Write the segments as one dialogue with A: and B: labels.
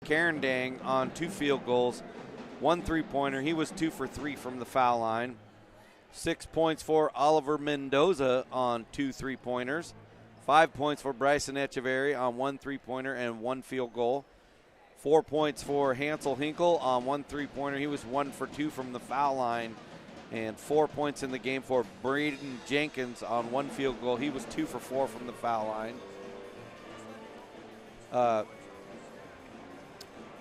A: Carindang on 2 field goals, 1 3-pointer. He was 2 for 3 from the foul line. 6 points for Oliver Mendoza on 2 3-pointers. 5 points for Bryson Echeverry on 1 3-pointer and 1 field goal. 4 points for Hansel Hinkle on 1 3-pointer. He was 1 for 2 from the foul line. And 4 points in the game for Braden Jenkins on 1 field goal. He was 2 for 4 from the foul line.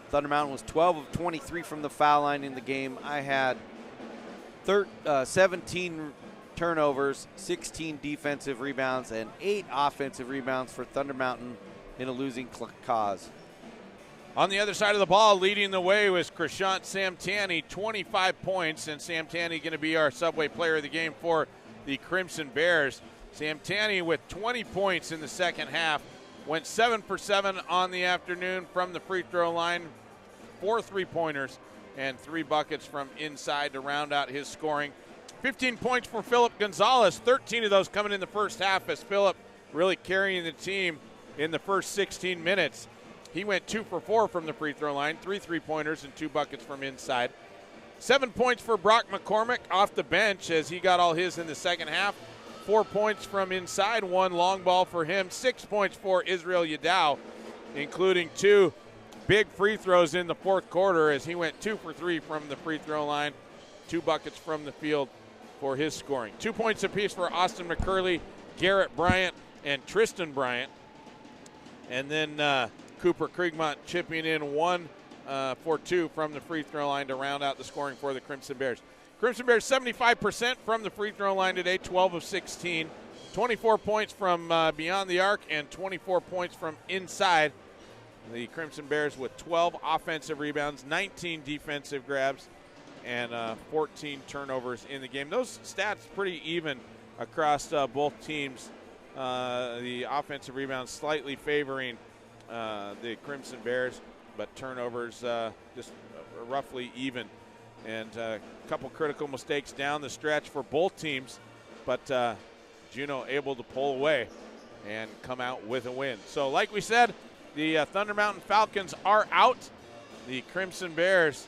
A: Thunder Mountain was 12 of 23 from the foul line in the game. I had 17 turnovers, 16 defensive rebounds, and 8 offensive rebounds for Thunder Mountain in a losing cause.
B: On the other side of the ball, leading the way was Krishant Samtani, 25 points, and Samtani going to be our Subway Player of the Game for the Crimson Bears. Samtani with 20 points in the second half, went 7 for 7 on the afternoon from the free throw line, 4 3-pointers, and 3 buckets from inside to round out his scoring. 15 points for Philip Gonzalez, 13 of those coming in the first half as Philip really carrying the team in the first 16 minutes. He went 2 for 4 from the free throw line, 3 3-pointers and 2 buckets from inside. 7 points for Brock McCormick off the bench as he got all his in the second half. 4 points from inside, 1 long ball for him. 6 points for Israel Yadau, including 2 big free throws in the fourth quarter as he went 2 for 3 from the free throw line, 2 buckets from the field for his scoring. 2 points apiece for Austin McCurley, Garrett Bryant, and Tristan Bryant. And then Cooper Kriegmont chipping in 1 for 2 from the free throw line to round out the scoring for the Crimson Bears. Crimson Bears 75% from the free throw line today, 12 of 16. 24 points from beyond the arc and 24 points from inside. The Crimson Bears with 12 offensive rebounds, 19 defensive grabs, and 14 turnovers in the game. Those stats pretty even across both teams. The offensive rebounds slightly favoring the Crimson Bears, but turnovers just roughly even. And a couple critical mistakes down the stretch for both teams, but Juneau able to pull away and come out with a win. So like we said, the Thunder Mountain Falcons are out. The Crimson Bears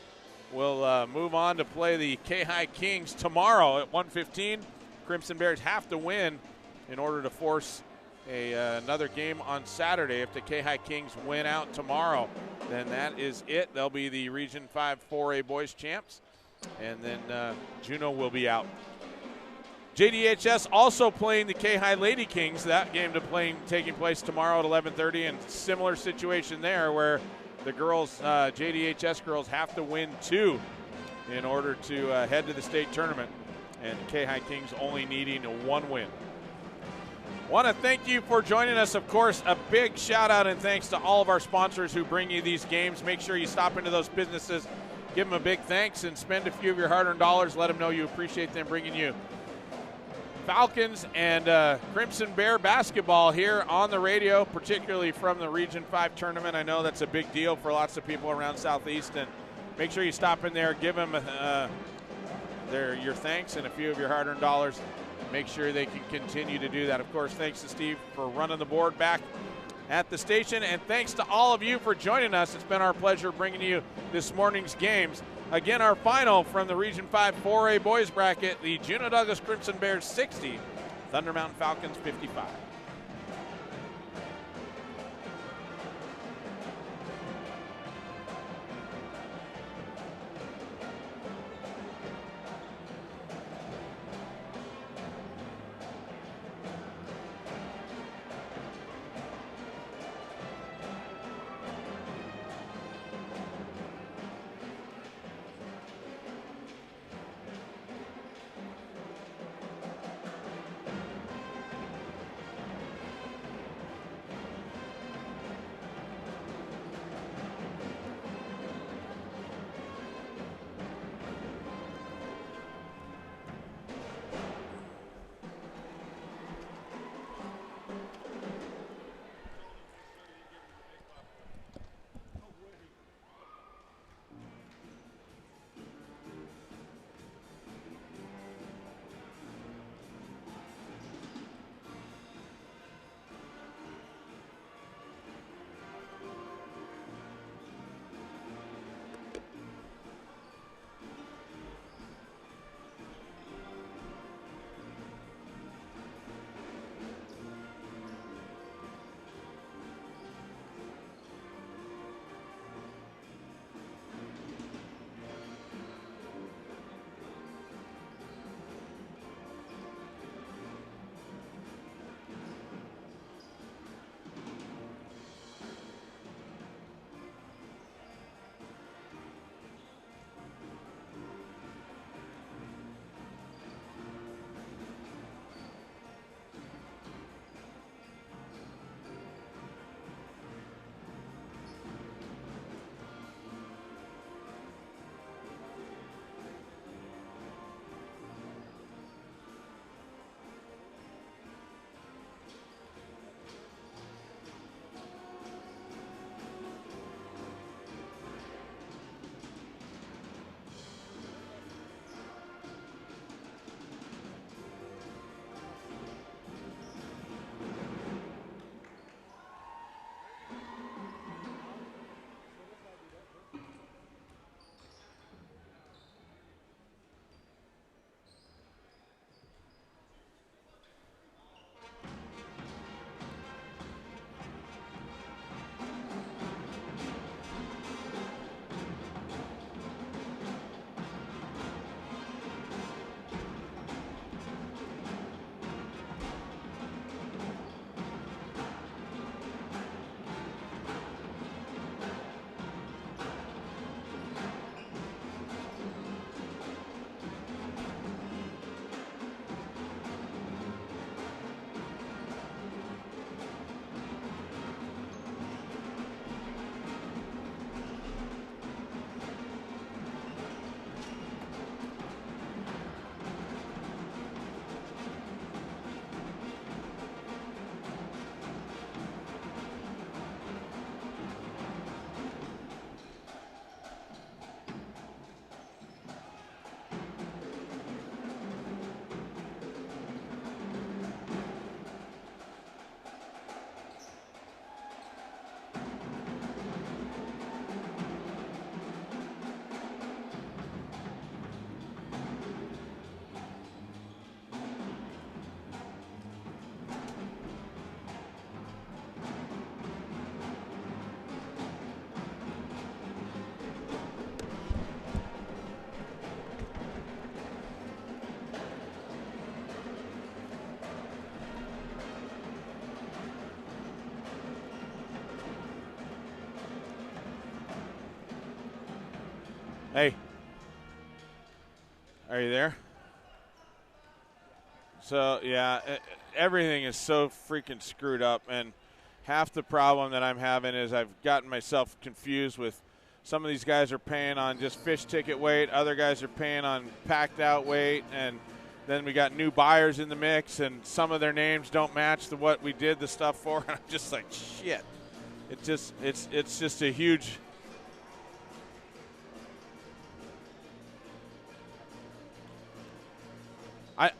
B: will move on to play the K-High Kings tomorrow at 1:15. Crimson Bears have to win in order to force another game on Saturday. If the K-High Kings win out tomorrow, then that is it. They'll be the Region 5 4A boys champs, and then Juneau will be out. JDHS also playing the K-High Lady Kings. That game taking place tomorrow at 11:30, and similar situation there where the girls, JDHS girls, have to win 2 in order to head to the state tournament, and K-High Kings only needing 1 win. Want to thank you for joining us. Of course, a big shout out and thanks to all of our sponsors who bring you these games. Make sure you stop into those businesses, give them a big thanks, and spend a few of your hard-earned dollars. Let them know you appreciate them bringing you Falcons and Crimson Bear basketball here on the radio, particularly from the Region 5 tournament. I know that's a big deal for lots of people around Southeast, and make sure you stop in there, give them your thanks and a few of your hard-earned dollars. Make sure they can continue to do that. Of course, thanks to Steve for running the board back at the station, and thanks to all of you for joining us. It's been our pleasure bringing you this morning's games. Again, our final from the Region 5 4A boys bracket, the Juneau Douglas Crimson Bears 60, Thunder Mountain Falcons 55. Hey. Are you there? So, yeah, everything is so freaking screwed up. And half the problem that I'm having is I've gotten myself confused with some of these guys are paying on just fish ticket weight. Other guys are paying on packed out weight. And then we got new buyers in the mix, and some of their names don't match what we did the stuff for. And I'm just like, shit. It's just a huge.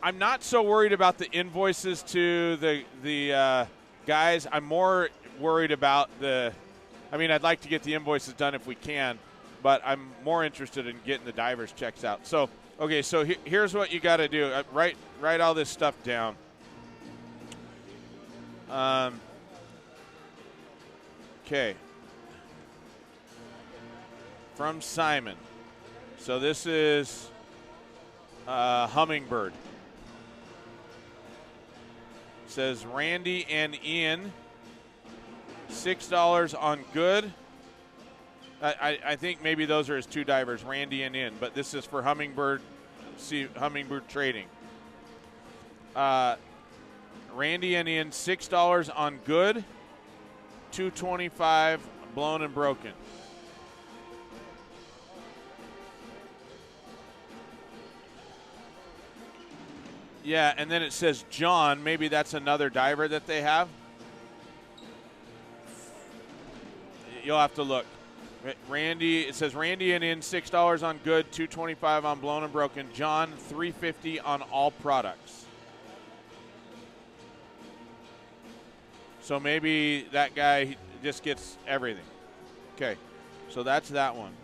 B: I'm not so worried about the invoices to the guys. I'm more worried about I'd like to get the invoices done if we can, but I'm more interested in getting the divers checks out. So, okay, so here's what you got to do. Write all this stuff down. Okay. From Simon. So this is Hummingbird. Says Randy and Ian, $6 on good. I think maybe those are his two divers, Randy and Ian, but this is for Hummingbird. See Hummingbird Trading. Randy and Ian, $6 on good, $2.25 blown and broken. Yeah, and then it says John. Maybe that's another diver that they have. You'll have to look. Randy, it says Randy and in $6 on good, $2.25 on blown and broken. John, $3.50 on all products. So maybe that guy just gets everything. Okay, so that's that one.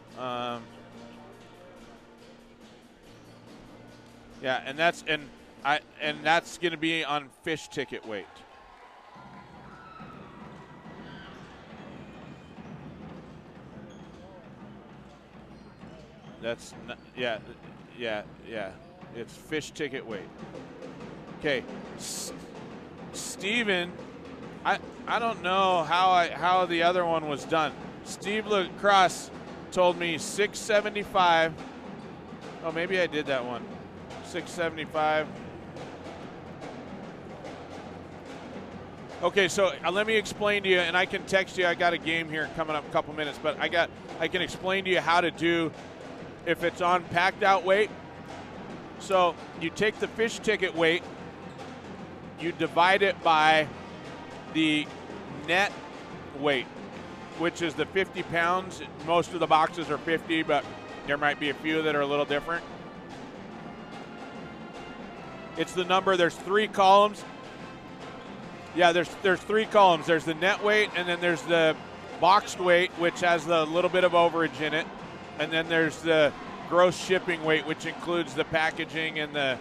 B: Yeah, and that's going to be on fish ticket weight. That's not, yeah. It's fish ticket weight. Okay, Steven, I don't know how the other one was done. Steve Lacrosse told me $6.75. Oh, maybe I did that one. $6.75. Okay, so let me explain to you, and I can text you. I got a game here coming up in a couple minutes, but I can explain to you how to do if it's on packed out weight. So you take the fish ticket weight, you divide it by the net weight, which is the 50 pounds. Most of the boxes are 50, but there might be a few that are a little different. It's the number. There's 3 columns. Yeah, there's 3 columns. There's the net weight, and then there's the boxed weight, which has a little bit of overage in it, and then there's the gross shipping weight, which includes the packaging and the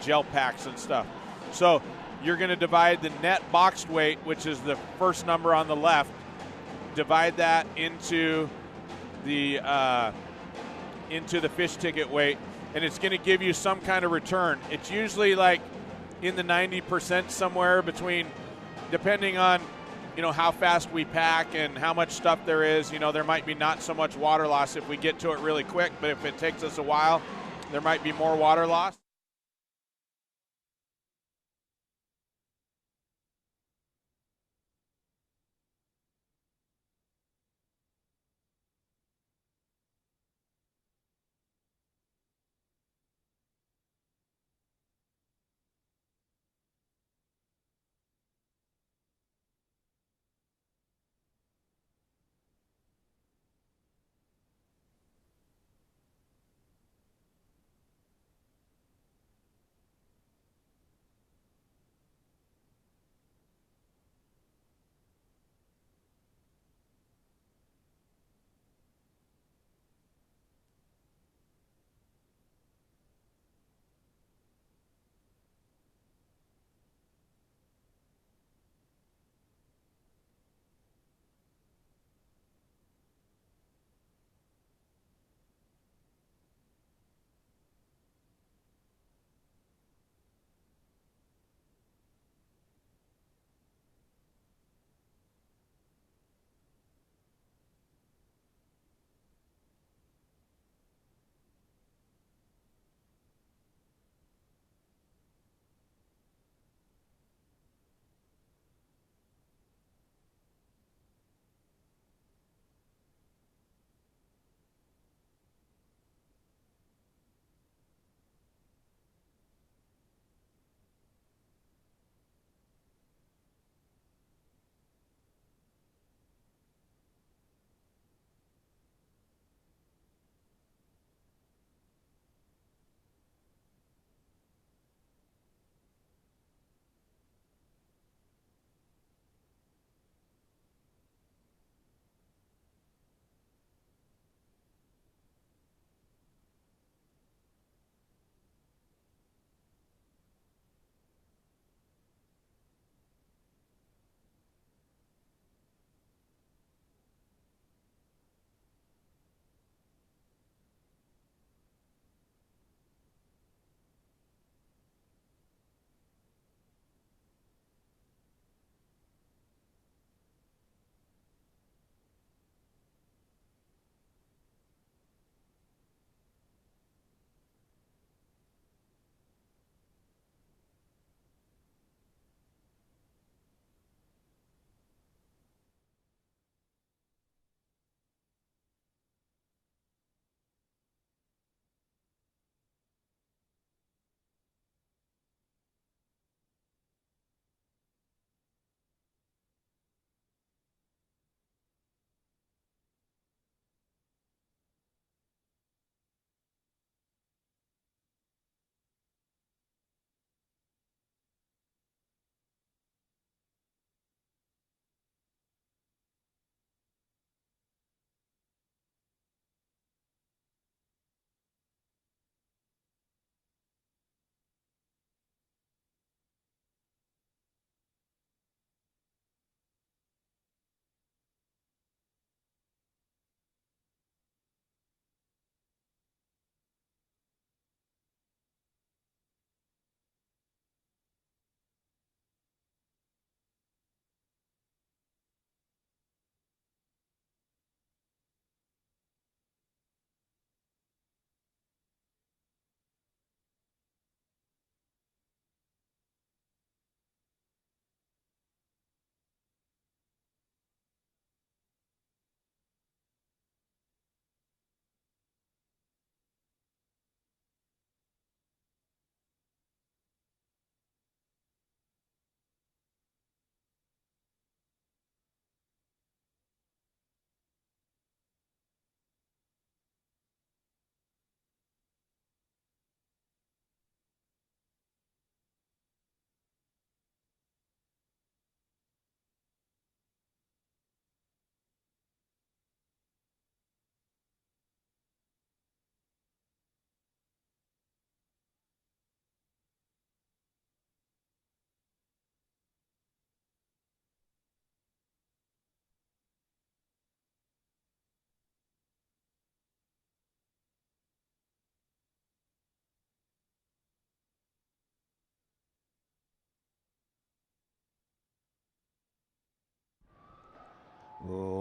B: gel packs and stuff. So you're going to divide the net boxed weight, which is the first number on the left, divide that into the fish ticket weight, and it's going to give you some kind of return. It's usually like in the 90% somewhere between, depending on, how fast we pack and how much stuff there is. There might be not so much water loss if we get to it really quick, but if it takes us a while, there might be more water loss.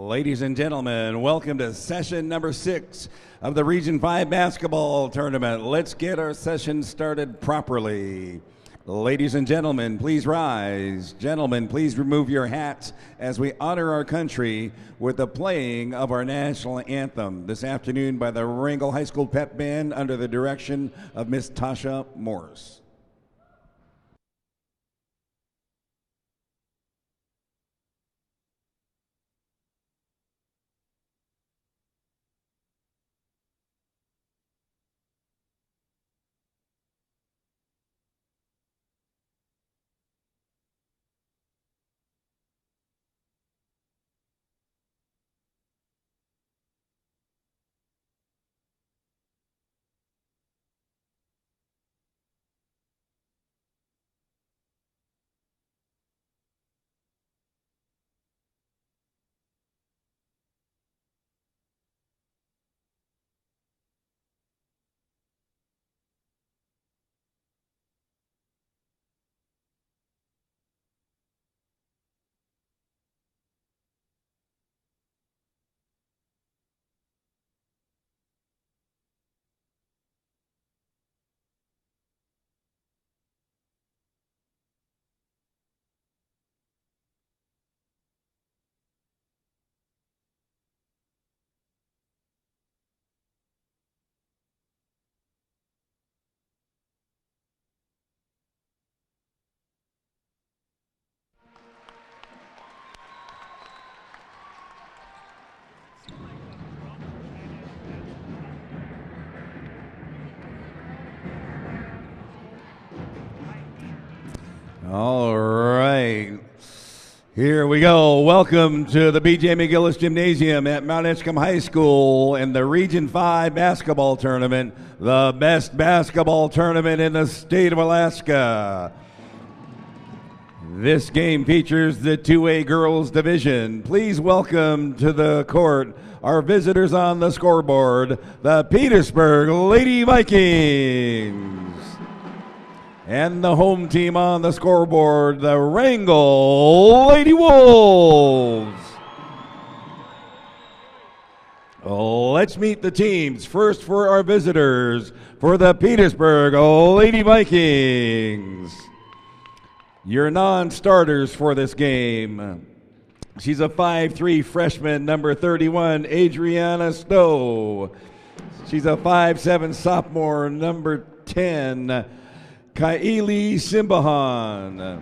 C: Ladies and gentlemen, welcome to session number 6 of the Region 5 basketball tournament. Let's get our session started properly. Ladies and gentlemen, please rise. Gentlemen, please remove your hats as we honor our country with the playing of our national anthem this afternoon by the Wrangell High School Pep Band under the direction of Miss Tasha Morris. All right, here we go. Welcome to the B.J. McGillis Gymnasium at Mt.Edgecumbe High School and the Region 5 basketball tournament, the best basketball tournament in the state of Alaska. This game features the 2A girls division. Please welcome to the court our visitors on the scoreboard, the Petersburg Lady Vikings. And the home team on the scoreboard, the Wrangell Lady Wolves. Let's meet the teams. First for our visitors, for the Petersburg Lady Vikings. Your non-starters for this game. She's a 5'3" freshman, number 31, Adriana Stowe. She's a 5'7" sophomore, number 10, Kaili Simbahan.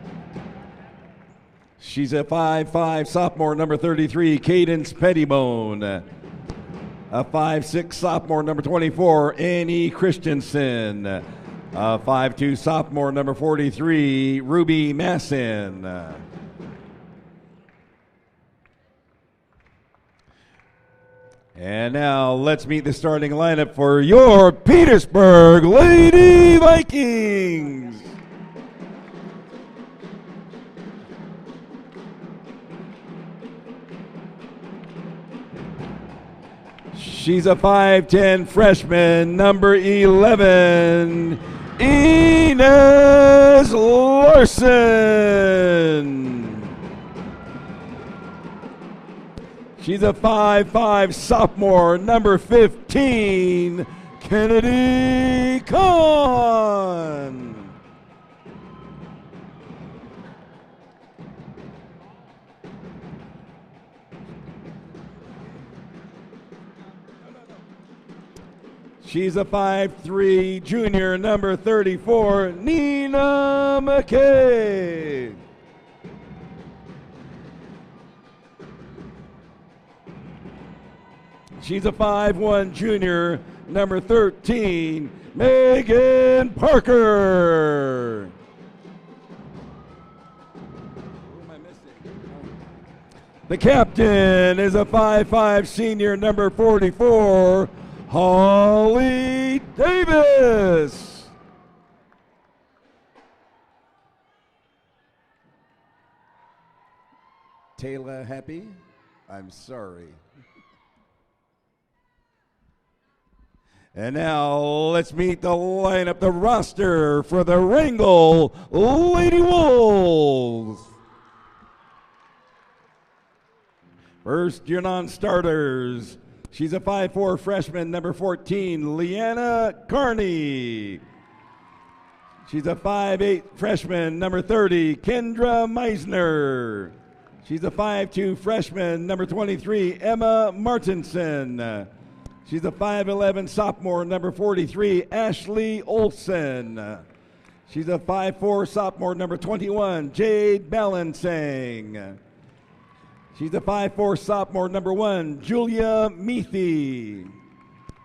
C: She's a 5'5" sophomore, number 33, Cadence Pettibone. A 5'6" sophomore, number 24, Annie Christensen. A 5'2" sophomore, number 43, Ruby Massin. And now let's meet the starting lineup for your Petersburg Lady Vikings. She's a 5'10" freshman, number 11, Inez Larson. She's a 5'5" sophomore, number 15, Kennedy Kahn. She's a 5'3" junior, number 34, Nina McKay. She's a 5'1" junior, number 13, Megan Parker. Who am I missing? The captain is a 5'5" senior, number 44, Holly Davis. Taylor happy? I'm sorry. And now let's meet the lineup, the roster for the Wrangell Lady Wolves. First, your non-starters. She's a 5'4" freshman, number 14, Leanna Carney. She's a 5'8" freshman, number 30, Kendra Meisner. She's a 5'2" freshman, number 23, Emma Martinson. She's a 5'11" sophomore, number 43, Ashley Olson. She's a 5'4" sophomore, number 21, Jade Balancing. She's a 5'4" sophomore, number 1, Julia Meathy.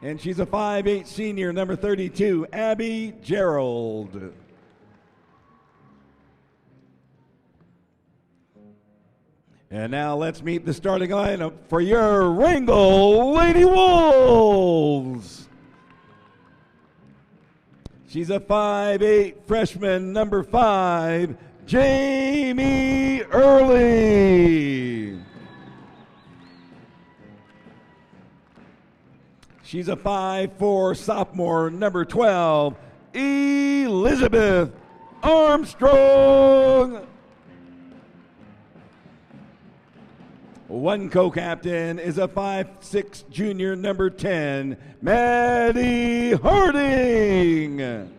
C: And she's a 5'8" senior, number 32, Abby Gerald. And now let's meet the starting lineup for your Wrangell Lady Wolves. She's a 5'8" freshman, number 5, Jamie Early. She's a 5'4" sophomore, number 12, Elizabeth Armstrong. One co-captain is a 5'6" junior, number 10, Maddie Harding.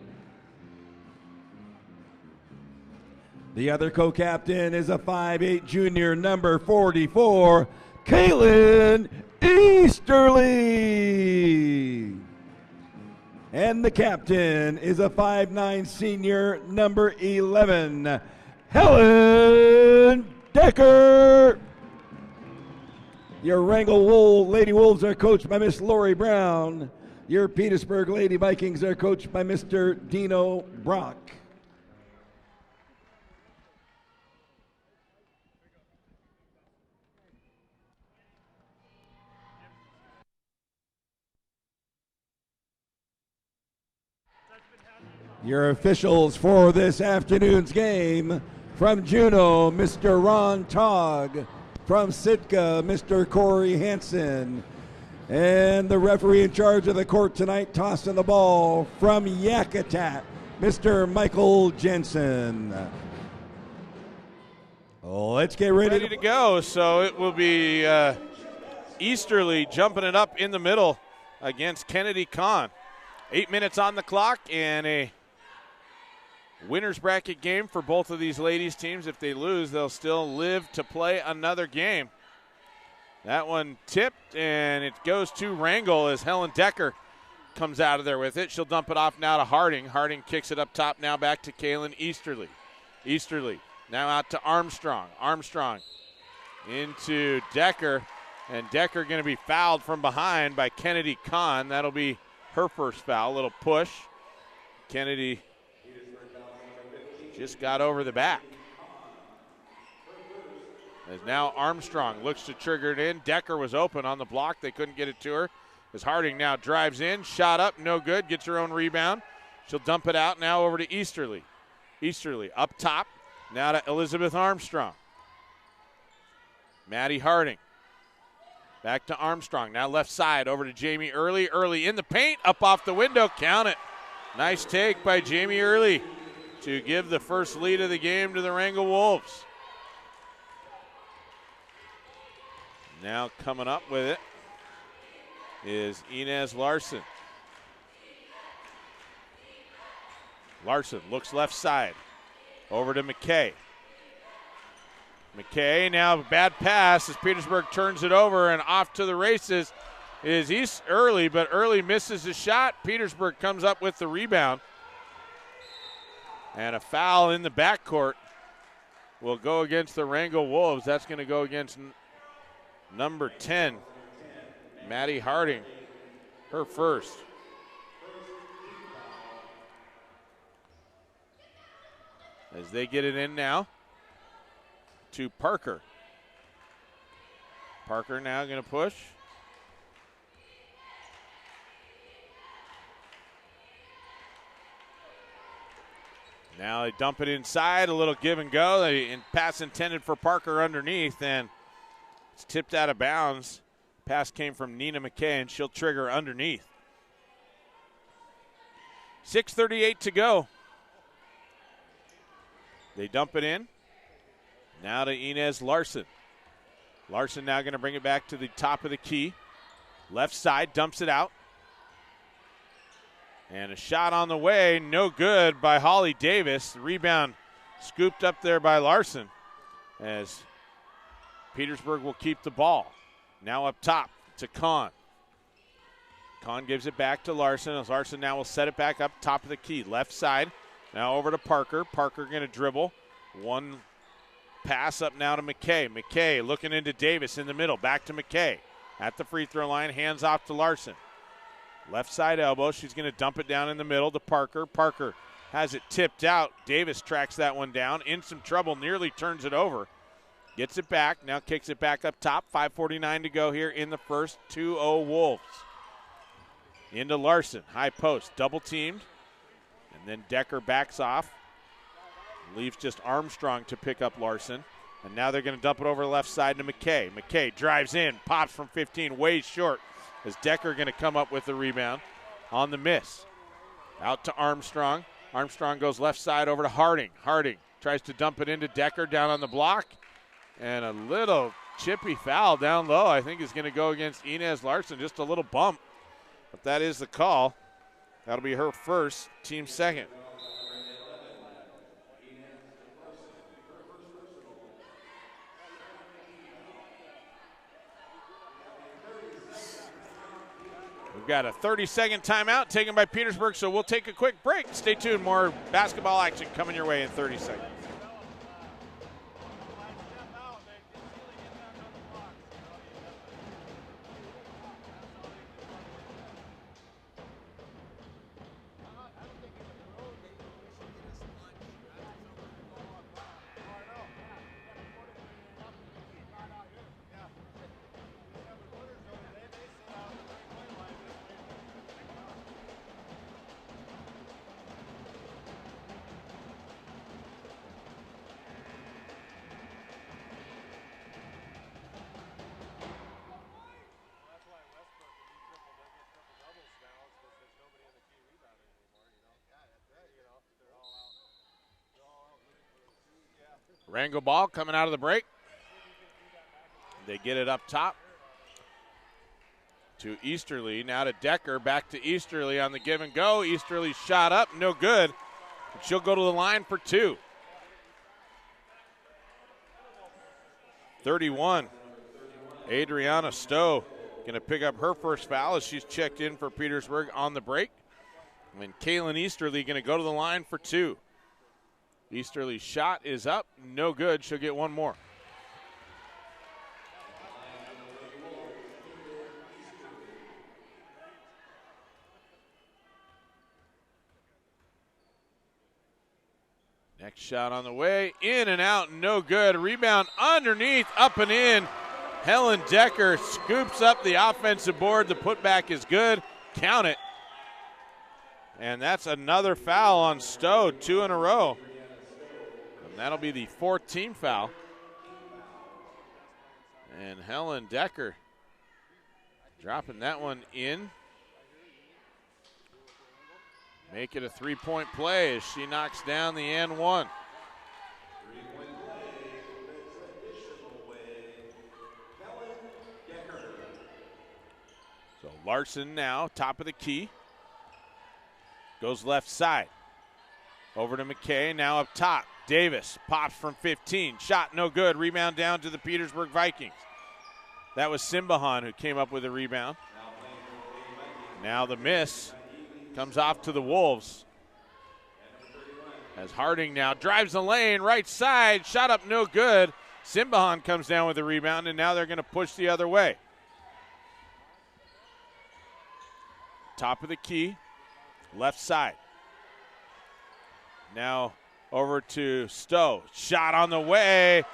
C: The other co-captain is a 5'8" junior, number 44, Kaylin Easterly. And the captain is a 5'9" senior, number 11, Helen Decker. Your Wrangell Lady Wolves are coached by Miss Lori Brown. Your Petersburg Lady Vikings are coached by Mr. Dino Brock. Your officials for this afternoon's game: from Juneau, Mr. Ron Togg; from Sitka, Mr. Corey Hansen; and the referee in charge of the court tonight tossing the ball from Yakutat, Mr. Michael Jensen. Let's get ready
B: to go. So it will be Easterly jumping it up in the middle against Kennedy Kahn. 8 minutes on the clock and a winner's bracket game for both of these ladies teams. If they lose, they'll still live to play another game. That one tipped, and it goes to Wrangell as Helen Decker comes out of there with it. She'll dump it off now to Harding. Harding kicks it up top now back to Kaylin Easterly. Easterly now out to Armstrong. Armstrong into Decker, and Decker going to be fouled from behind by Kennedy Kahn. That'll be her first foul. A little push. Kennedy just got over the back. As now Armstrong looks to trigger it in. Decker was open on the block. They couldn't get it to her. As Harding now drives in. Shot up, no good. Gets her own rebound. She'll dump it out now over to Easterly. Easterly up top. Now to Elizabeth Armstrong. Maddie Harding. Back to Armstrong. Now left side over to Jamie Early. Early in the paint. Up off the window. Count it. Nice take by Jamie Early to give the first lead of the game to the Wrangell Wolves. Now coming up with it is Inez Larson. Larson looks left side. Over to McKay. McKay now bad pass as Petersburg turns it over, and off to the races is Early, but Early misses his shot. Petersburg comes up with the rebound. And a foul in the backcourt will go against the Wrangell Wolves. That's going to go against number 10, Maddie Harding, her first. As they get it in now to Parker. Parker now going to push. Now they dump it inside, a little give and go. Pass intended for Parker underneath, and it's tipped out of bounds. Pass came from Nina McKay, and she'll trigger underneath. 6:38 to go. They dump it in. Now to Inez Larson. Larson now going to bring it back to the top of the key. Left side, dumps it out. And a shot on the way, no good by Holly Davis. The rebound scooped up there by Larson as Petersburg will keep the ball. Now up top to Kahn. Kahn gives it back to Larson as Larson now will set it back up top of the key. Left side, now over to Parker. Parker going to dribble. One pass up now to McKay. McKay looking into Davis in the middle. Back to McKay. At the free throw line, hands off to Larson. Left side elbow. She's going to dump it down in the middle to Parker. Parker has it tipped out. Davis tracks that one down. In some trouble, nearly turns it over. Gets it back. Now kicks it back up top. 5:49 to go here in the first. 2-0 Wolves. Into Larson. High post. Double teamed. And then Decker backs off. Leaves just Armstrong to pick up Larson. And now they're going to dump it over the left side to McKay. McKay drives in, pops from 15, way short. As Decker going to come up with the rebound on the miss. Out to Armstrong. Armstrong goes left side over to Harding. Harding tries to dump it into Decker down on the block. And a little chippy foul down low, I think, is going to go against Inez Larson. Just a little bump. But that is the call. That'll be her first, team second. We've got a 30-second timeout taken by Petersburg, so we'll take a quick break. Stay tuned. More basketball action coming your way in 30 seconds. Rango ball coming out of the break. They get it up top to Easterly. Now to Decker. Back to Easterly on the give and go. Easterly shot up. No good. But she'll go to the line for two. 31. Adriana Stowe going to pick up her first foul as she's checked in for Petersburg on the break. And Kaylin Easterly going to go to the line for two. Easterly's shot is up. No good. She'll get one more. Next shot on the way. In and out. No good. Rebound underneath. Up and in. Helen Decker scoops up the offensive board. The putback is good. Count it. And that's another foul on Stowe. 2 in a row. That'll be the fourth team foul. And Helen Decker dropping that one in. Make it a three-point play as she knocks down the and one. So Larson now, top of the key. Goes left side. Over to McKay, now up top. Davis pops from 15. Shot no good. Rebound down to the Petersburg Vikings. That was Simbahan who came up with a rebound. Now the miss comes off to the Wolves. As Harding now drives the lane, right side. Shot up no good. Simbahan comes down with a rebound, and now they're going to push the other way. Top of the key, left side. Now over to Stowe. Shot on the way.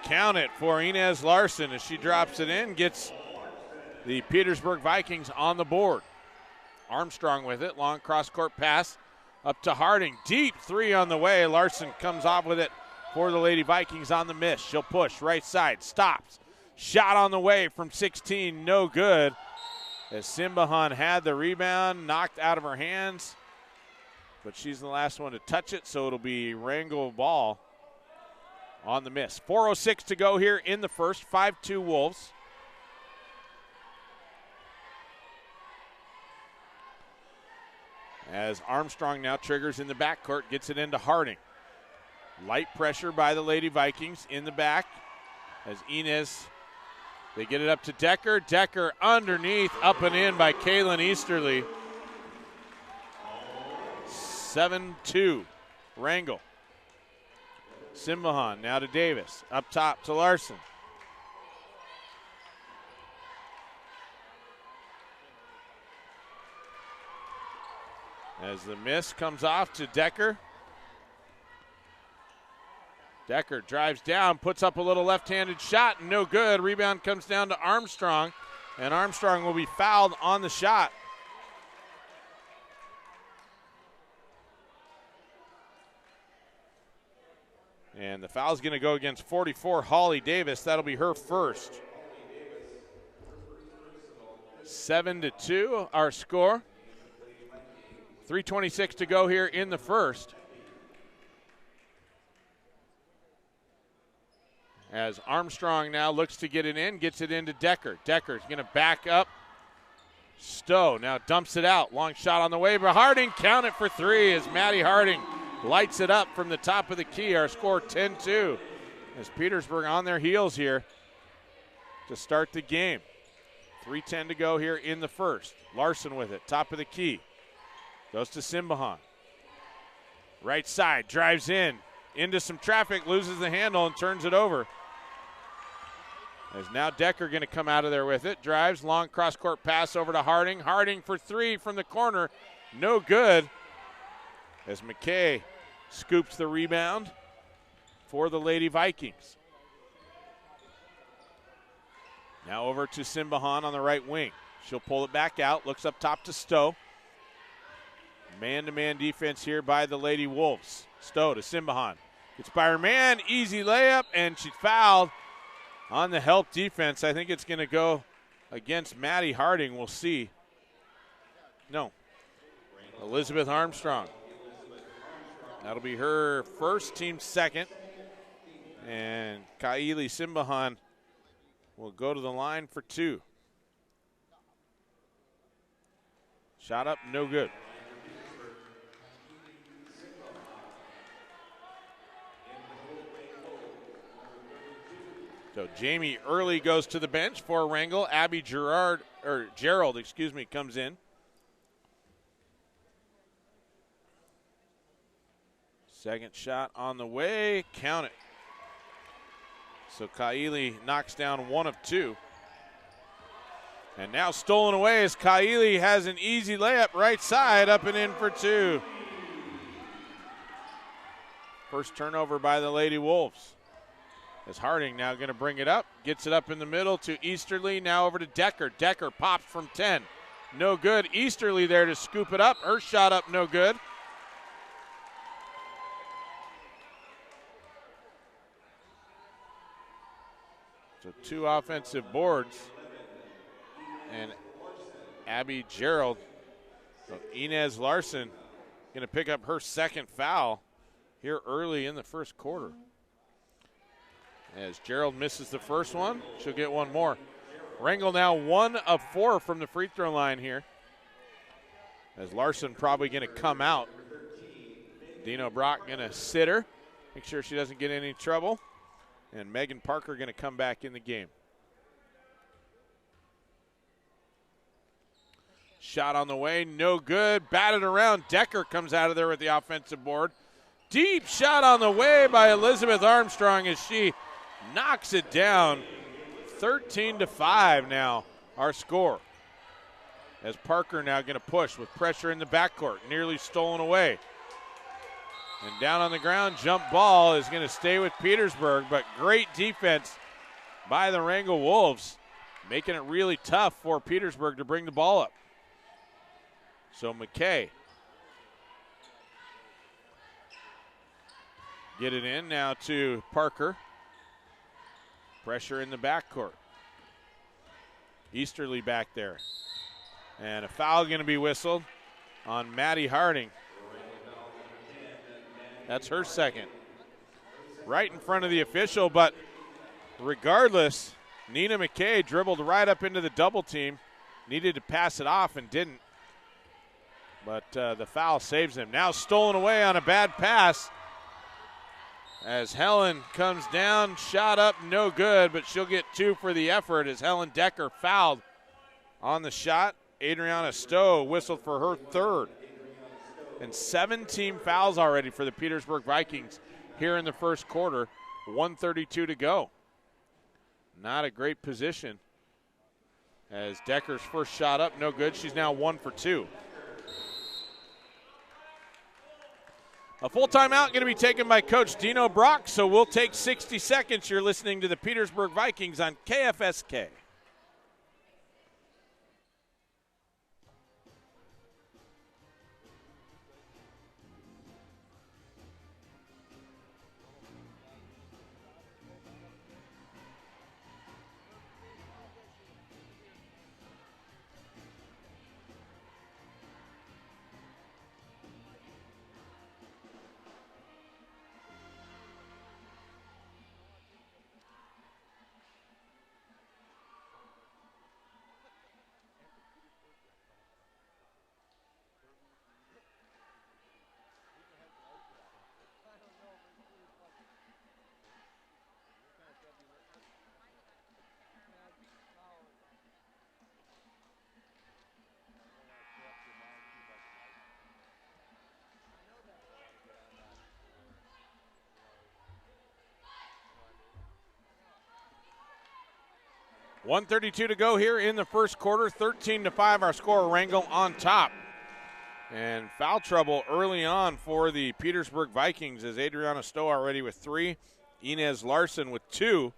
B: Count it for Inez Larson as she drops it in. Gets the Petersburg Vikings on the board. Armstrong with it. Long cross-court pass up to Harding. Deep three on the way. Larson comes off with it for the Lady Vikings on the miss. She'll push right side. Stops. Shot on the way from 16. No good. As Simbahan had the rebound. Knocked out of her hands. But she's the last one to touch it, so it'll be Rangel ball on the miss. 4:06 to go here in the first. 5-2 Wolves. As Armstrong now triggers in the backcourt, gets it into Harding. Light pressure by the Lady Vikings in the back. As Inez, they get it up to Decker. Decker underneath, up and in by Kaylin Easterly. 7-2, Wrangell. Simbahan now to Davis. Up top to Larson. As the miss comes off to Decker. Decker drives down, puts up a little left-handed shot, no good. Rebound comes down to Armstrong, and Armstrong will be fouled on the shot. And the foul's going to go against 44, Holly Davis. That'll be her first. 7-2, our score. 3:26 to go here in the first. As Armstrong now looks to get it in, gets it into Decker. Decker's going to back up. Stowe now dumps it out. Long shot on the way, but Harding count it for three as Maddie Harding lights it up from the top of the key. Our score 10-2 as Petersburg on their heels here to start the game. 3:10 to go here in the first. Larson with it, top of the key. Goes to Simbahan. Right side, drives in, into some traffic, loses the handle and turns it over. As now Decker going to come out of there with it. Drives, long cross-court pass over to Harding. Harding for three from the corner. No good. As McKay scoops the rebound for the Lady Vikings. Now over to Simbahan on the right wing. She'll pull it back out, looks up top to Stowe. Man-to-man defense here by the Lady Wolves. Stowe to Simbahan. Gets by her man, easy layup, and she's fouled on the help defense. I think it's going to go against Maddie Harding. We'll see. No. Elizabeth Armstrong. That'll be her first, team second. And Kaili Simbahan will go to the line for two. Shot up, no good. So Jamie Early goes to the bench for Wrangell. Abby Gerald, comes in. Second shot on the way, count it. So Kaili knocks down one of two. And now stolen away as Kaili has an easy layup right side, up and in for two. First turnover by the Lady Wolves. As Harding now going to bring it up, gets it up in the middle to Easterly, now over to Decker. Decker pops from 10. No good. Easterly there to scoop it up. Her shot up, no good. So two offensive boards. And Abby Gerald, so Inez Larson, going to pick up her second foul here early in the first quarter. As Gerald misses the first one, she'll get one more. Wrangell now 1 of 4 from the free throw line here. As Larson probably going to come out. Dino Brock going to sit her, make sure she doesn't get any trouble. And Megan Parker going to come back in the game. Shot on the way, no good. Batted around. Decker comes out of there with the offensive board. Deep shot on the way by Elizabeth Armstrong as she knocks it down. 13-5 now, our score. As Parker now going to push with pressure in the backcourt. Nearly stolen away. And down on the ground, jump ball is going to stay with Petersburg, but great defense by the Wrangell Wolves, making it really tough for Petersburg to bring the ball up. So McKay. Get it in now to Parker. Pressure in the backcourt. Easterly back there. And a foul going to be whistled on Maddie Harding. That's her second. right in front of the official, but regardless, Nina McKay dribbled right up into the double team, needed to pass it off and didn't. But the foul saves him. Now stolen away on a bad pass as Helen comes down, shot up, no good, but she'll get 2 for the effort as Helen Decker fouled on the shot. Adriana Stowe whistled for her 3rd. And 17 fouls already for the Petersburg Vikings here in the first quarter. 1:32 to go. Not a great position as Decker's first shot up, no good. She's now 1 for 2. A full timeout going to be taken by Coach Dino Brock, so we'll take 60 seconds. You're listening to the Petersburg Vikings on KFSK. .132 to go here in the first quarter. 13-5 our score. Wrangell on top. And foul trouble early on for the Petersburg Vikings as Adriana Stowe already with 3. Inez Larson with 2.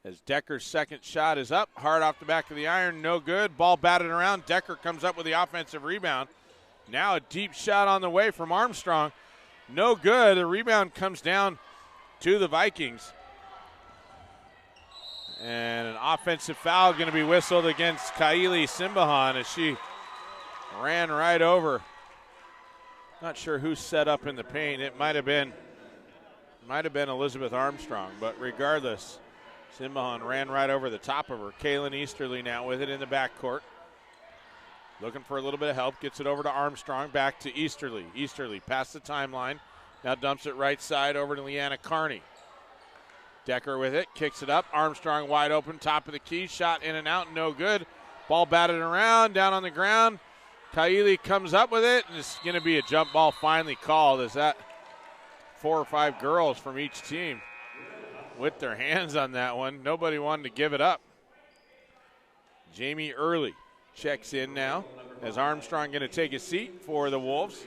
B: As Decker's second shot is up. Hard off the back of the iron. No good. Ball batted around. Decker comes up with the offensive rebound. Now a deep shot on the way from Armstrong. No good. The rebound comes down to the Vikings. And an offensive foul going to be whistled against Kaili Simbahan as she ran right over. Not sure who set up in the paint. It might have been Elizabeth Armstrong, but regardless, Simbahan ran right over the top of her. Kaylin Easterly now with it in the backcourt. Looking for a little bit of help. Gets it over to Armstrong. Back to Easterly. Easterly past the timeline. Now dumps it right side over to Leanna Carney. Decker with it, kicks it up. Armstrong wide open, top of the key. Shot in and out, no good. Ball batted around, down on the ground. Kaili comes up with it, and it's going to be a jump ball finally called. Is that 4 or 5 girls from each team with their hands on that one? Nobody wanted to give it up. Jamie Early checks in now as Armstrong going to take a seat for the Wolves.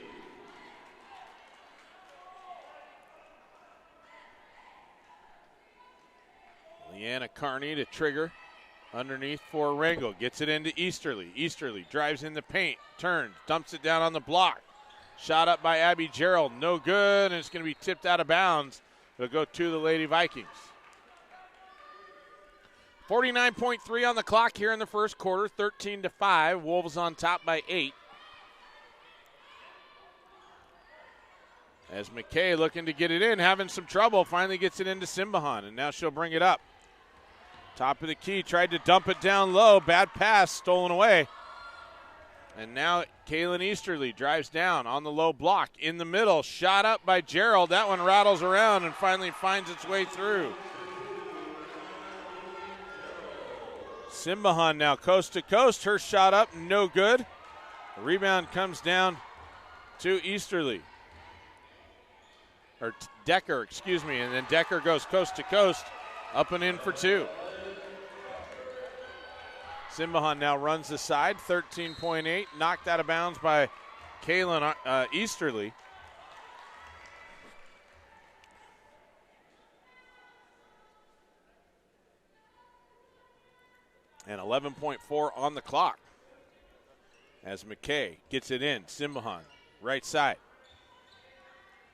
B: Leanna Carney to trigger underneath for Wrangell. Gets it into Easterly. Easterly drives in the paint, turns, dumps it down on the block. Shot up by Abby Gerald. No good, and it's going to be tipped out of bounds. It'll go to the Lady Vikings. 49.3 on the clock here in the first quarter. 13-5. Wolves on top by 8. As McKay looking to get it in, having some trouble, finally gets it into Simbahan, and now she'll bring it up. Top of the key, tried to dump it down low. Bad pass, stolen away. And now Kaylin Easterly drives down on the low block. In the middle, shot up by Gerald. That one rattles around and finally finds its way through. Simbahan now coast to coast. Her shot up, no good. The rebound comes down to Easterly. Or Decker, excuse me. And then Decker goes coast to coast, up and in for 2. Simbahan now runs the side, 13.8, knocked out of bounds by Kaylin Easterly. And 11.4 on the clock as McKay gets it in. Simbahan, right side.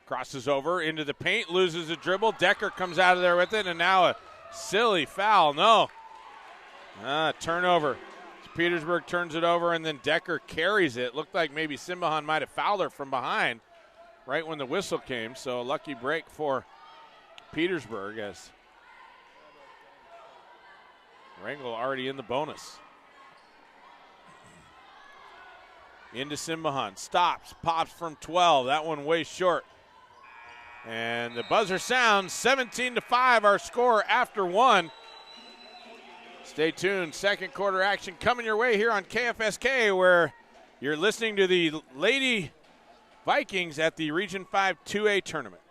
B: Crosses over into the paint, loses a dribble. Decker comes out of there with it, and now a silly foul. No. Turnover. Petersburg turns it over, and then Decker carries it. Looked like maybe Simbahan might have fouled her from behind. right when the whistle came, so a lucky break for Petersburg as Wrangell already in the bonus. Into Simbahan, stops, pops from 12. That one way short. And the buzzer sounds, 17-5, our score after one. Stay tuned, second quarter action coming your way here on KFSK, where you're listening to the Lady Vikings at the Region 5 2A tournament.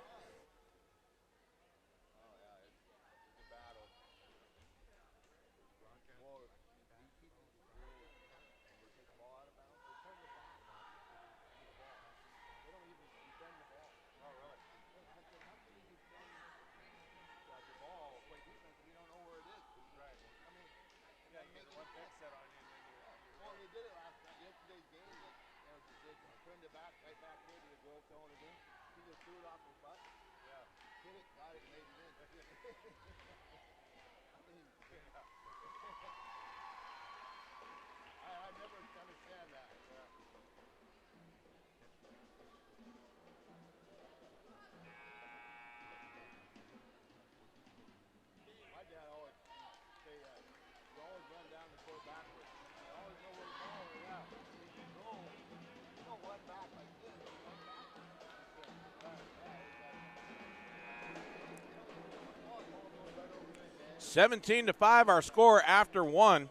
B: Seventeen to 5, our score after one.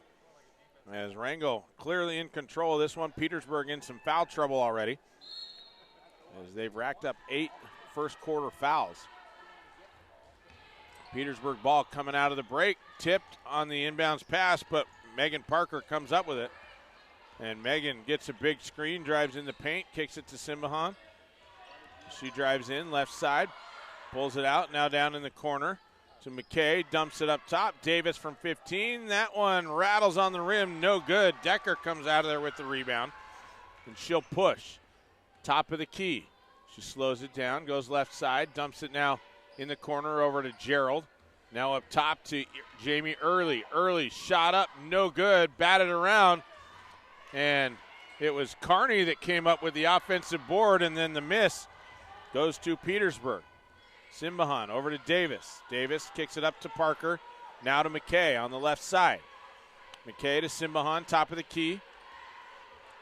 B: As Wrangell clearly in control of this one. Petersburg in some foul trouble already, as they've racked up 8 first quarter fouls. Petersburg ball coming out of the break, tipped on the inbounds pass, but Megan Parker comes up with it. And Megan gets a big screen, drives in the paint, kicks it to Simbahan. She drives in, left side, pulls it out, now down in the corner to McKay, dumps it up top. Davis from 15, that one rattles on the rim, no good. Decker comes out of there with the rebound, and she'll push. Top of the key. She slows it down, goes left side, dumps it now in the corner over to Gerald. Now up top to Jamie Early. Early shot up, no good, batted around. And it was Carney that came up with the offensive board, and then the miss goes to Petersburg. Simbahan over to Davis. Davis kicks it up to Parker. Now to McKay on the left side. McKay to Simbahan, top of the key.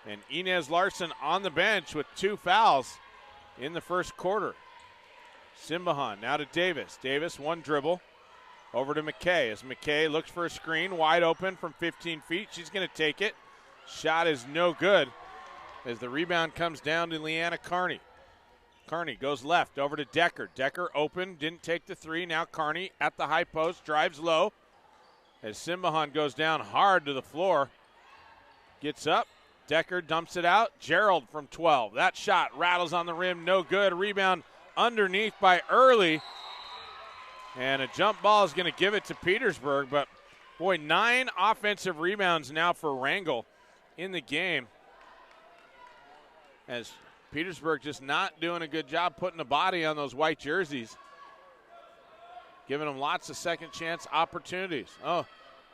B: And Inez Larson on the bench with 2 fouls in the first quarter. Simbahan now to Davis. Davis, one dribble. Over to McKay as McKay looks for a screen, wide open from 15 feet. She's going to take it. Shot is no good as the rebound comes down to Leanna Carney. Carney goes left over to Decker. Decker open, didn't take the 3. Now Carney at the high post, drives low as Simbahan goes down hard to the floor. Gets up, Decker dumps it out. Gerald from 12. That shot rattles on the rim, no good. Rebound underneath by Early. And a jump ball is going to give it to Petersburg, but boy, 9 offensive rebounds now for Wrangell in the game, as Petersburg just not doing a good job putting a body on those white jerseys, giving them lots of second chance opportunities. Oh,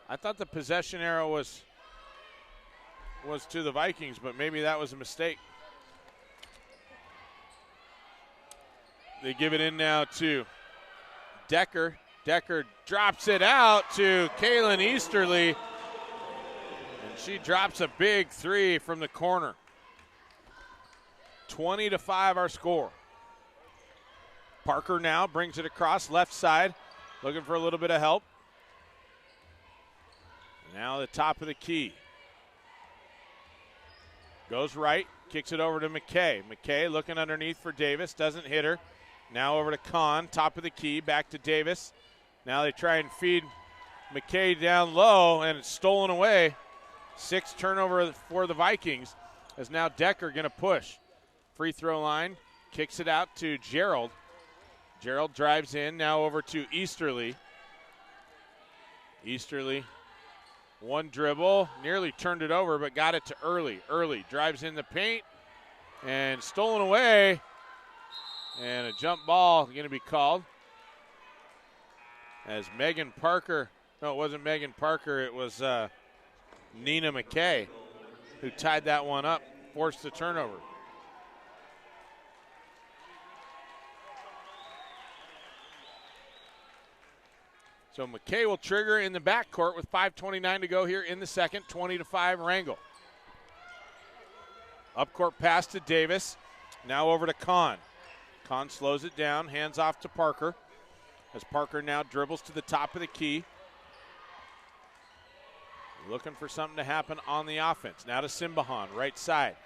B: I thought the possession arrow was to the Vikings, but maybe that was a mistake. They give it in now to Decker. Decker drops it out to Kaylin Easterly, and she drops a big 3 from the corner. 20 to 5 our score. Parker now brings it across left side, looking for a little bit of help. Now the top of the key. Goes right, kicks it over to McKay. McKay looking underneath for Davis, doesn't hit her. Now over to Kahn, top of the key, back to Davis. Now they try and feed McKay down low, and it's stolen away. 6 turnover for the Vikings, as now Decker going to push. Free throw line, kicks it out to Gerald. Gerald drives in, now over to Easterly. Easterly, one dribble, nearly turned it over, but got it to Early. Early drives in the paint, and stolen away. And a jump ball going to be called. As Megan Parker, no, it wasn't Megan Parker, it was Nina McKay who tied that one up, forced the turnover. So McKay will trigger in the backcourt with 5:29 to go here in the second, 20-5 Wrangell. Upcourt pass to Davis. Now over to Kahn. Kahn slows it down, hands off to Parker. As Parker now dribbles to the top of the key. Looking for something to happen on the offense. Now to Simbahan, right side.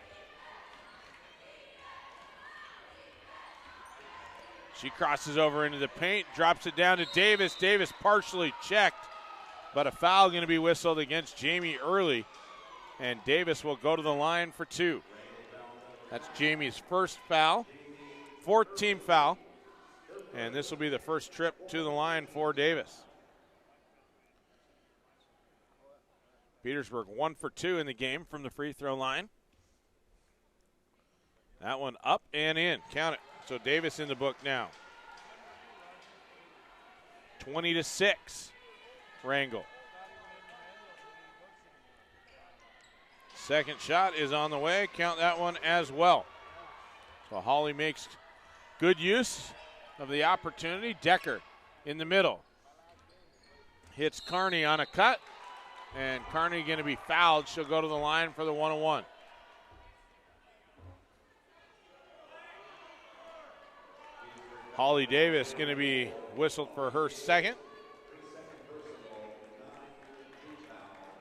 B: She crosses over into the paint, drops it down to Davis. Davis partially checked, but a foul going to be whistled against Jamie Early, and Davis will go to the line for 2. That's Jamie's first foul, 4th team foul, and this will be the first trip to the line for Davis. Petersburg 1 for 2 in the game from the free throw line. That one up and in, count it. So Davis in the book now. 20-6, Wrangell. Second shot is on the way. Count that one as well. So Hawley makes good use of the opportunity. Decker in the middle. Hits Carney on a cut. And Carney going to be fouled. She'll go to the line for the 1-on-1. Holly Davis going to be whistled for her second.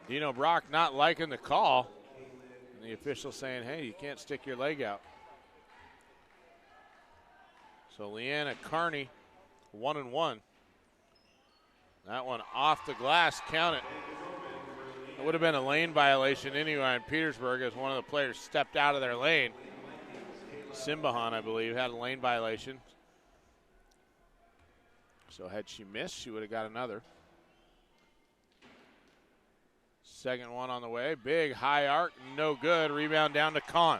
B: Dino Brock not liking the call. And the official saying, hey, you can't stick your leg out. So Leanna Carney, 1-and-1. That one off the glass, count it. It would have been a lane violation anyway in Petersburg as one of the players stepped out of their lane. Simbahan, I believe, had a lane violation. So had she missed, she would have got another. Second one on the way. Big high arc, no good. Rebound down to Kahn.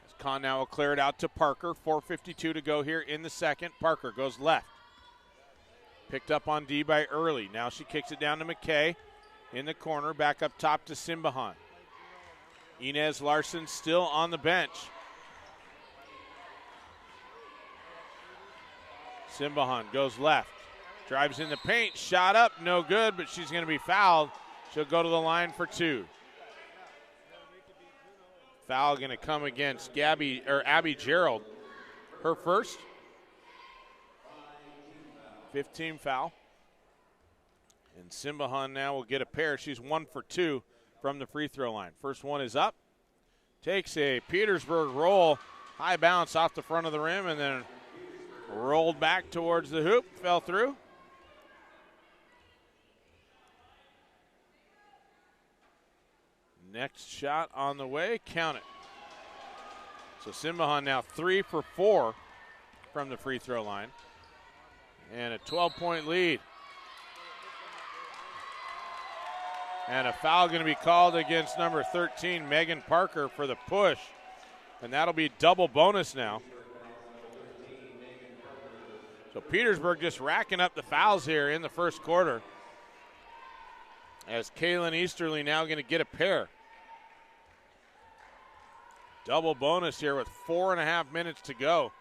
B: As Kahn now will clear it out to Parker. 4:52 to go here in the second. Parker goes left. Picked up on D by Early. Now she kicks it down to McKay in the corner. Back up top to Simbahan. Inez Larson still on the bench. Simbahan goes left. Drives in the paint. Shot up. No good, but she's going to be fouled. She'll go to the line for 2. Foul going to come against Abby Gerald. Her first. 15 foul. And Simbahan now will get a pair. She's 1 for 2 from the free throw line. First one is up. Takes a Petersburg roll. High bounce off the front of the rim and then rolled back towards the hoop. Fell through. Next shot on the way. Count it. So Simbahan now 3 for 4 from the free throw line. And a 12-point lead. And a foul going to be called against number 13, Megan Parker, for the push. And that'll be double bonus now. So Petersburg just racking up the fouls here in the first quarter. As Kaylin Easterly now going to get a pair. Double bonus here with 4.5 minutes to go.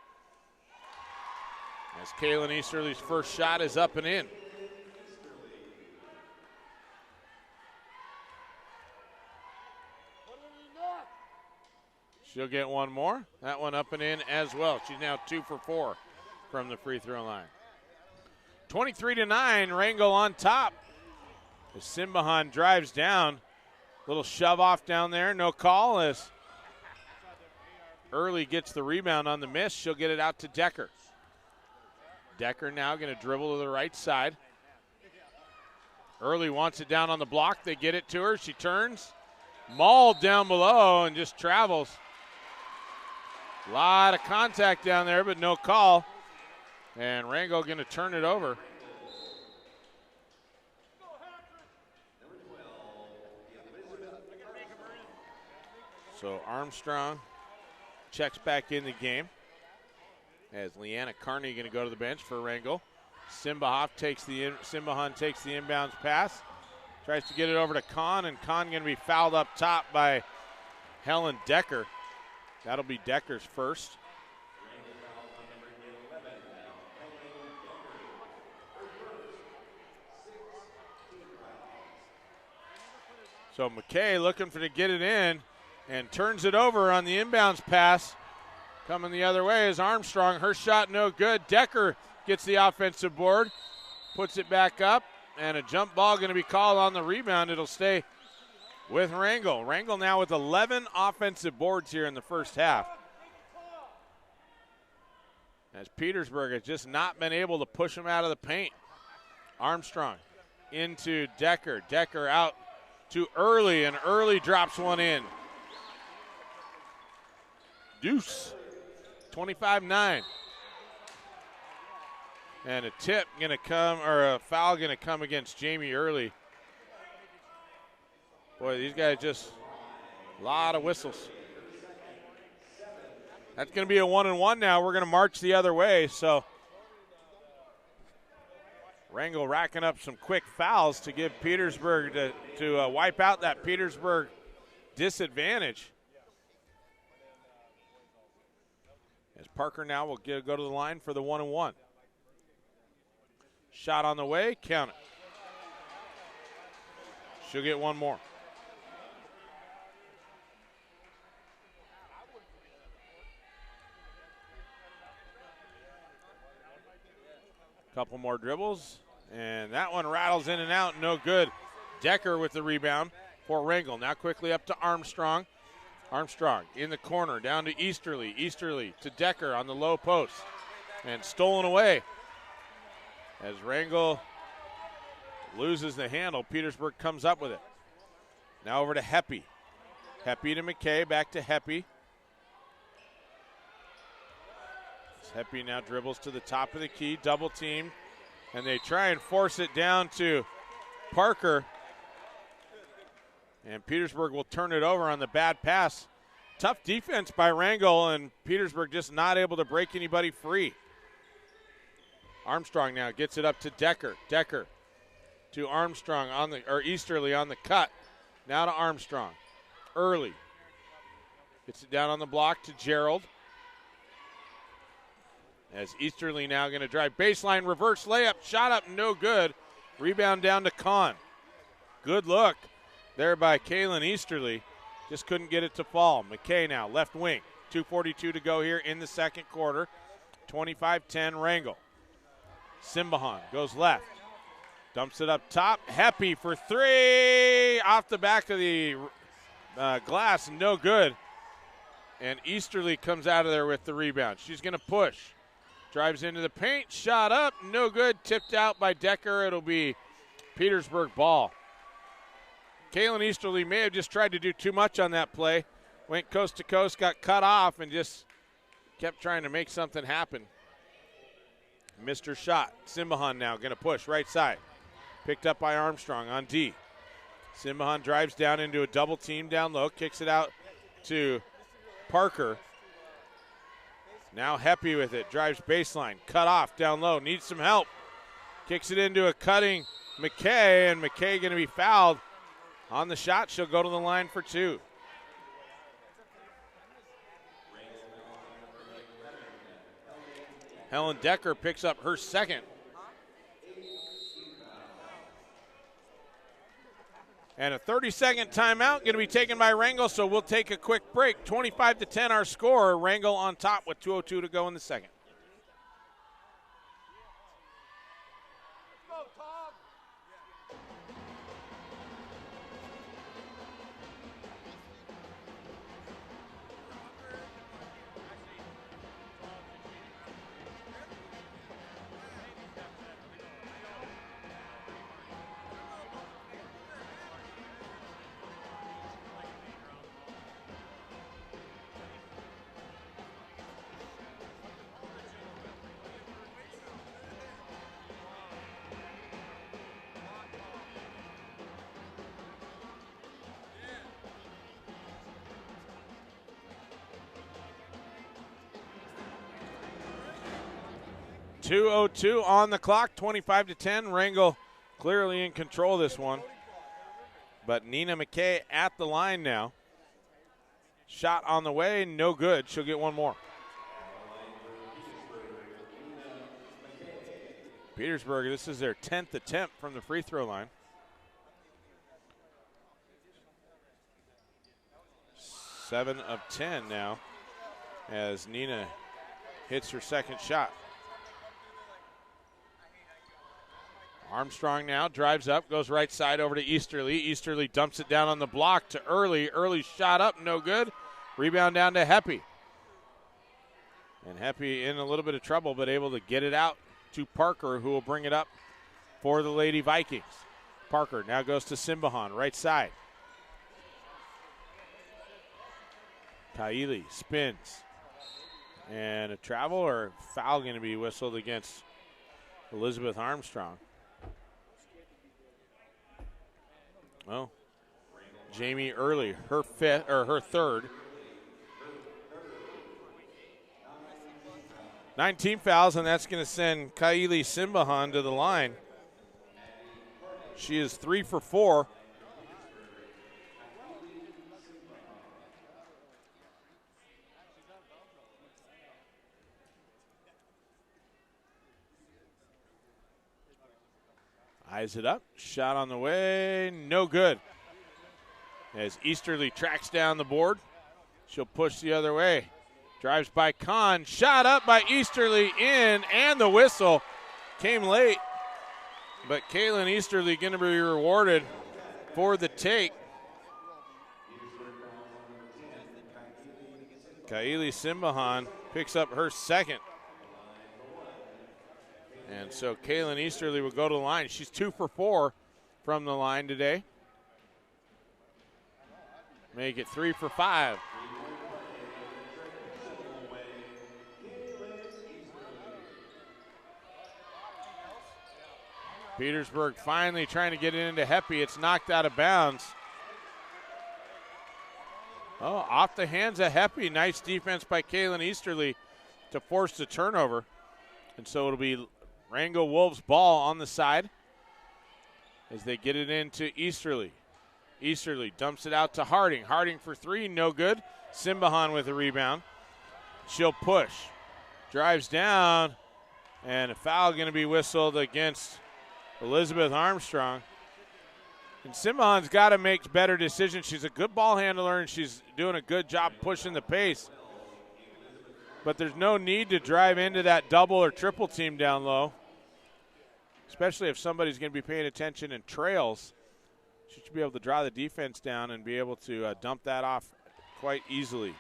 B: As Kaylin Easterly's first shot is up and in. She'll get one more. That one up and in as well. She's now 2 for 4 from the free throw line. 23-9, Wrangell on top. As Simbahan drives down. Little shove off down there, no call as Early gets the rebound on the miss. She'll get it out to Decker. Decker now going to dribble to the right side. Early wants it down on the block. They get it to her. She turns. Mauled down below and just travels. A lot of contact down there, but no call. And Wrangell going to turn it over. So Armstrong checks back in the game. As Leanna Carney going to go to the bench for Wrangell. Simbahan takes the inbounds pass. Tries to get it over to Kahn, and Kahn going to be fouled up top by Helen Decker. That'll be Decker's first. So McKay looking to get it in and turns it over on the inbounds pass. Coming the other way is Armstrong. Her shot no good. Decker gets the offensive board, puts it back up, and a jump ball going to be called on the rebound. It'll stay with Wrangell. Wrangell now with 11 offensive boards here in the first half, as Petersburg has just not been able to push them out of the paint. Armstrong into Decker. Decker out to Early, and Early drops one in. Deuce, 25-9. And a tip going to come, or a foul going to come against Jamie Early. Boy, these guys just, a lot of whistles. That's going to be a 1-and-1 now. We're going to march the other way, so Wrangell racking up some quick fouls to give Petersburg to wipe out that Petersburg disadvantage. As Parker now will go to the line for the 1-and-1. Shot on the way, count it. She'll get one more. Couple more dribbles, and that one rattles in and out, no good. Decker with the rebound for Wrangell. Now quickly up to Armstrong. Armstrong in the corner, down to Easterly. Easterly to Decker on the low post, and stolen away. As Wrangell loses the handle, Petersburg comes up with it. Now over to Heppy. Heppy to McKay, back to Heppy. Heppy now dribbles to the top of the key, double team, and they try and force it down to Parker. And Petersburg will turn it over on the bad pass. Tough defense by Wrangell, and Petersburg just not able to break anybody free. Armstrong now gets it up to Decker. Decker to Armstrong Easterly on the cut. Now to Armstrong. Early. Gets it down on the block to Gerald. As Easterly now going to drive baseline, reverse layup, shot up, no good. Rebound down to Kahn. Good look there by Kaylin Easterly. Just couldn't get it to fall. McKay now, left wing. 2:42 to go here in the second quarter. 25-10 Wrangell. Simbahan goes left. Dumps it up top. Heppy for three. Off the back of the glass, no good. And Easterly comes out of there with the rebound. She's going to push. Drives into the paint. Shot up, no good. Tipped out by Decker. It'll be Petersburg ball. Kaylin Easterly may have just tried to do too much on that play. Went coast to coast, got cut off, and just kept trying to make something happen. Missed her shot. Simbahan now going to push right side. Picked up by Armstrong on D. Simbahan drives down into a double team down low. Kicks it out to Parker. Now Heppy with it. Drives baseline. Cut off down low. Needs some help. Kicks it into a cutting McKay, and McKay going to be fouled on the shot. She'll go to the line for two. Helen Decker picks up her second. And a 30-second timeout going to be taken by Wrangell, so we'll take a quick break. 25-10 our score. Wrangell on top with 2:02 to go in the second. .202 on the clock, 25-10. Wrangell clearly in control of this one. But Nina McKay at the line now. Shot on the way, no good. She'll get one more. Petersburg, this is their 10th attempt from the free throw line. 7 of 10 now as Nina hits her second shot. Armstrong now drives up, goes right side over to Easterly. Easterly dumps it down on the block to Early. Early shot up, no good. Rebound down to Heppy. And Heppy in a little bit of trouble, but able to get it out to Parker, who will bring it up for the Lady Vikings. Parker now goes to Simbahan, right side. Kaili spins. And a travel or foul going to be whistled against Elizabeth Armstrong. Well, Jamie Early, her third. 19 fouls, and that's going to send Kaili Simbahan to the line. She is 3 for 4. Eyes it up, shot on the way, no good. As Easterly tracks down the board, she'll push the other way. Drives by Kahn, shot up by Easterly, in, and the whistle came late. But Kaylin Easterly going to be rewarded for the take. Kaili Simbahan picks up her second. And so Kaylin Easterly will go to the line. She's 2 for 4 from the line today. Make it 3 for 5. Petersburg finally trying to get it into Heppy. It's knocked out of bounds. Oh, off the hands of Heppy. Nice defense by Kaylin Easterly to force the turnover. And so it'll be Rango Wolves ball on the side as they get it into Easterly. Easterly dumps it out to Harding. Harding for 3, no good. Simbahan with a rebound. She'll push. Drives down, and a foul going to be whistled against Elizabeth Armstrong. And Simbahan's got to make better decisions. She's a good ball handler, and she's doing a good job pushing the pace. But there's no need to drive into that double or triple team down low, especially if somebody's going to be paying attention and trails. She should be able to draw the defense down and be able to dump that off quite easily.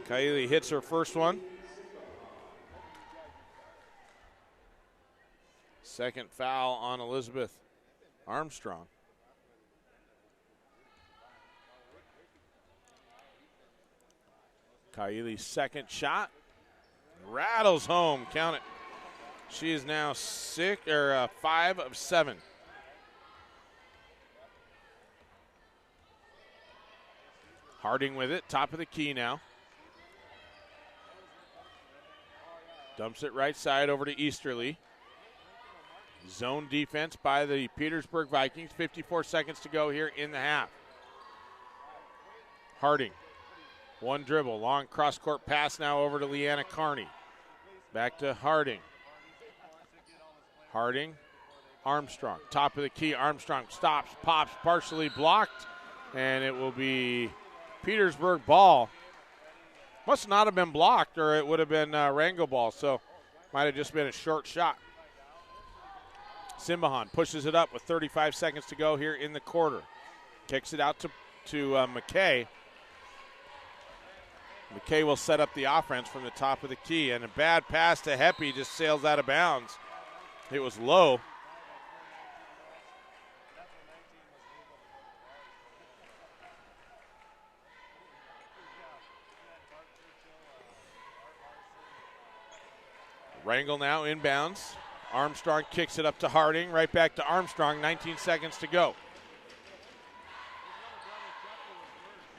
B: Kaili hits her first one. Second foul on Elizabeth Armstrong. Kaili's second shot rattles home. Count it. She is now 5 of 7. Harding with it, top of the key now. Dumps it right side over to Easterly. Zone defense by the Petersburg Vikings. 54 seconds to go here in the half. Harding. One dribble, long cross-court pass now over to Leanna Carney. Back to Harding. Harding, Armstrong, top of the key. Armstrong stops, pops, partially blocked, and it will be Petersburg ball. Must not have been blocked, or it would have been Rango ball, so might have just been a short shot. Simbahan pushes it up with 35 seconds to go here in the quarter. Kicks it out to McKay. McKay will set up the offense from the top of the key, and a bad pass to Heppy just sails out of bounds. It was low. Rangel now inbounds. Armstrong kicks it up to Harding, right back to Armstrong, 19 seconds to go.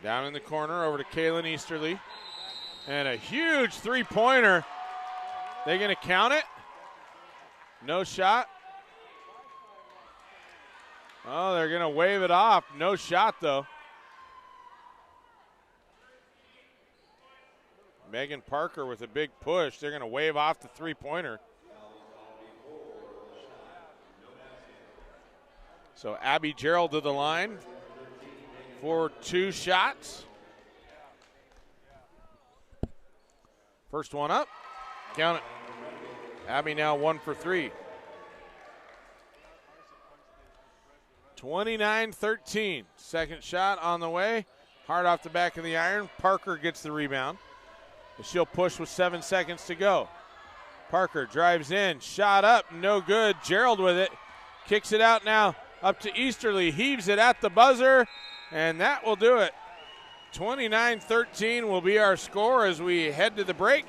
B: Down in the corner, over to Kaylin Easterly. And a huge three-pointer. They gonna count it? No shot. Oh, they're gonna wave it off. No shot though. Megan Parker with a big push. They're gonna wave off the three-pointer. So Abby Gerald to the line. for 2 shots. First one up. Count it. Abby now 1 for 3. 29-13. Second shot on the way. Hard off the back of the iron. Parker gets the rebound. She'll push with 7 seconds to go. Parker drives in. Shot up. No good. Gerald with it. Kicks it out now. Up to Easterly. Heaves it at the buzzer. And that will do it. 29-13 will be our score as we head to the break.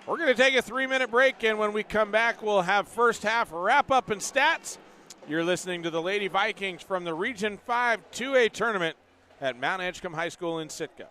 B: We're going to take a 3-minute break, and when we come back, we'll have first half wrap-up and stats. You're listening to the Lady Vikings from the Region 5 2A tournament at Mt.Edgecumbe High School in Sitka.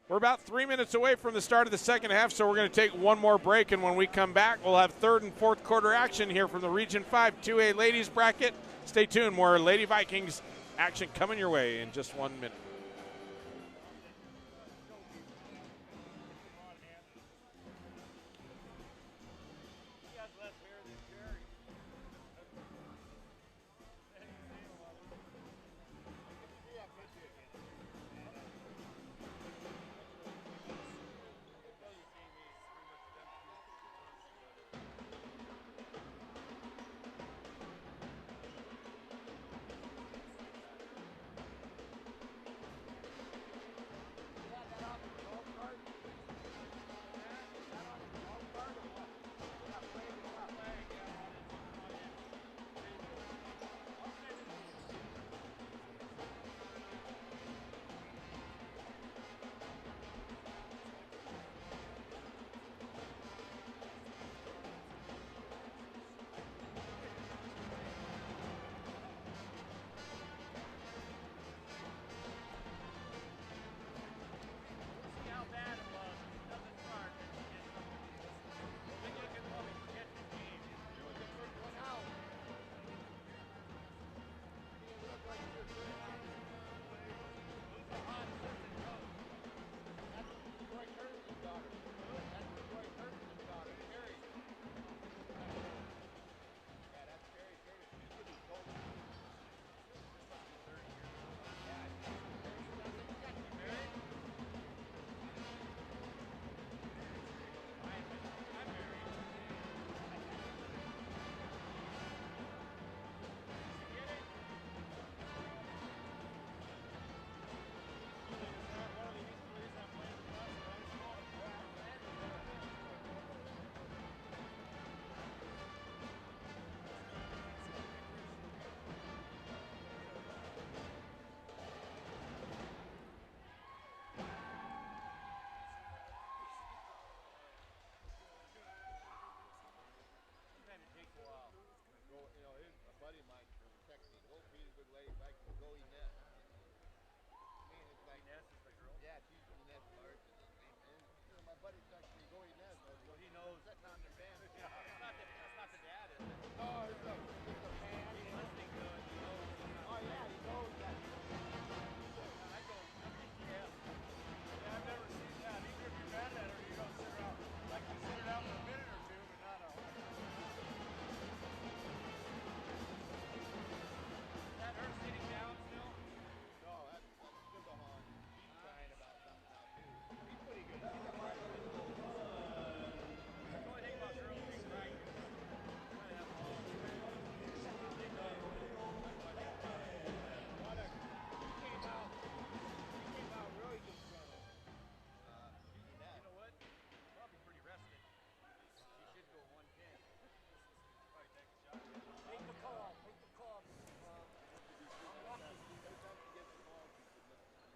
B: We're about 3 minutes away from the start of the second half, so we're going to take one more break, and when we come back, we'll have third and fourth quarter action here from the Region 5 2A ladies bracket. Stay tuned, more Lady Vikings action coming your way in just 1 minute.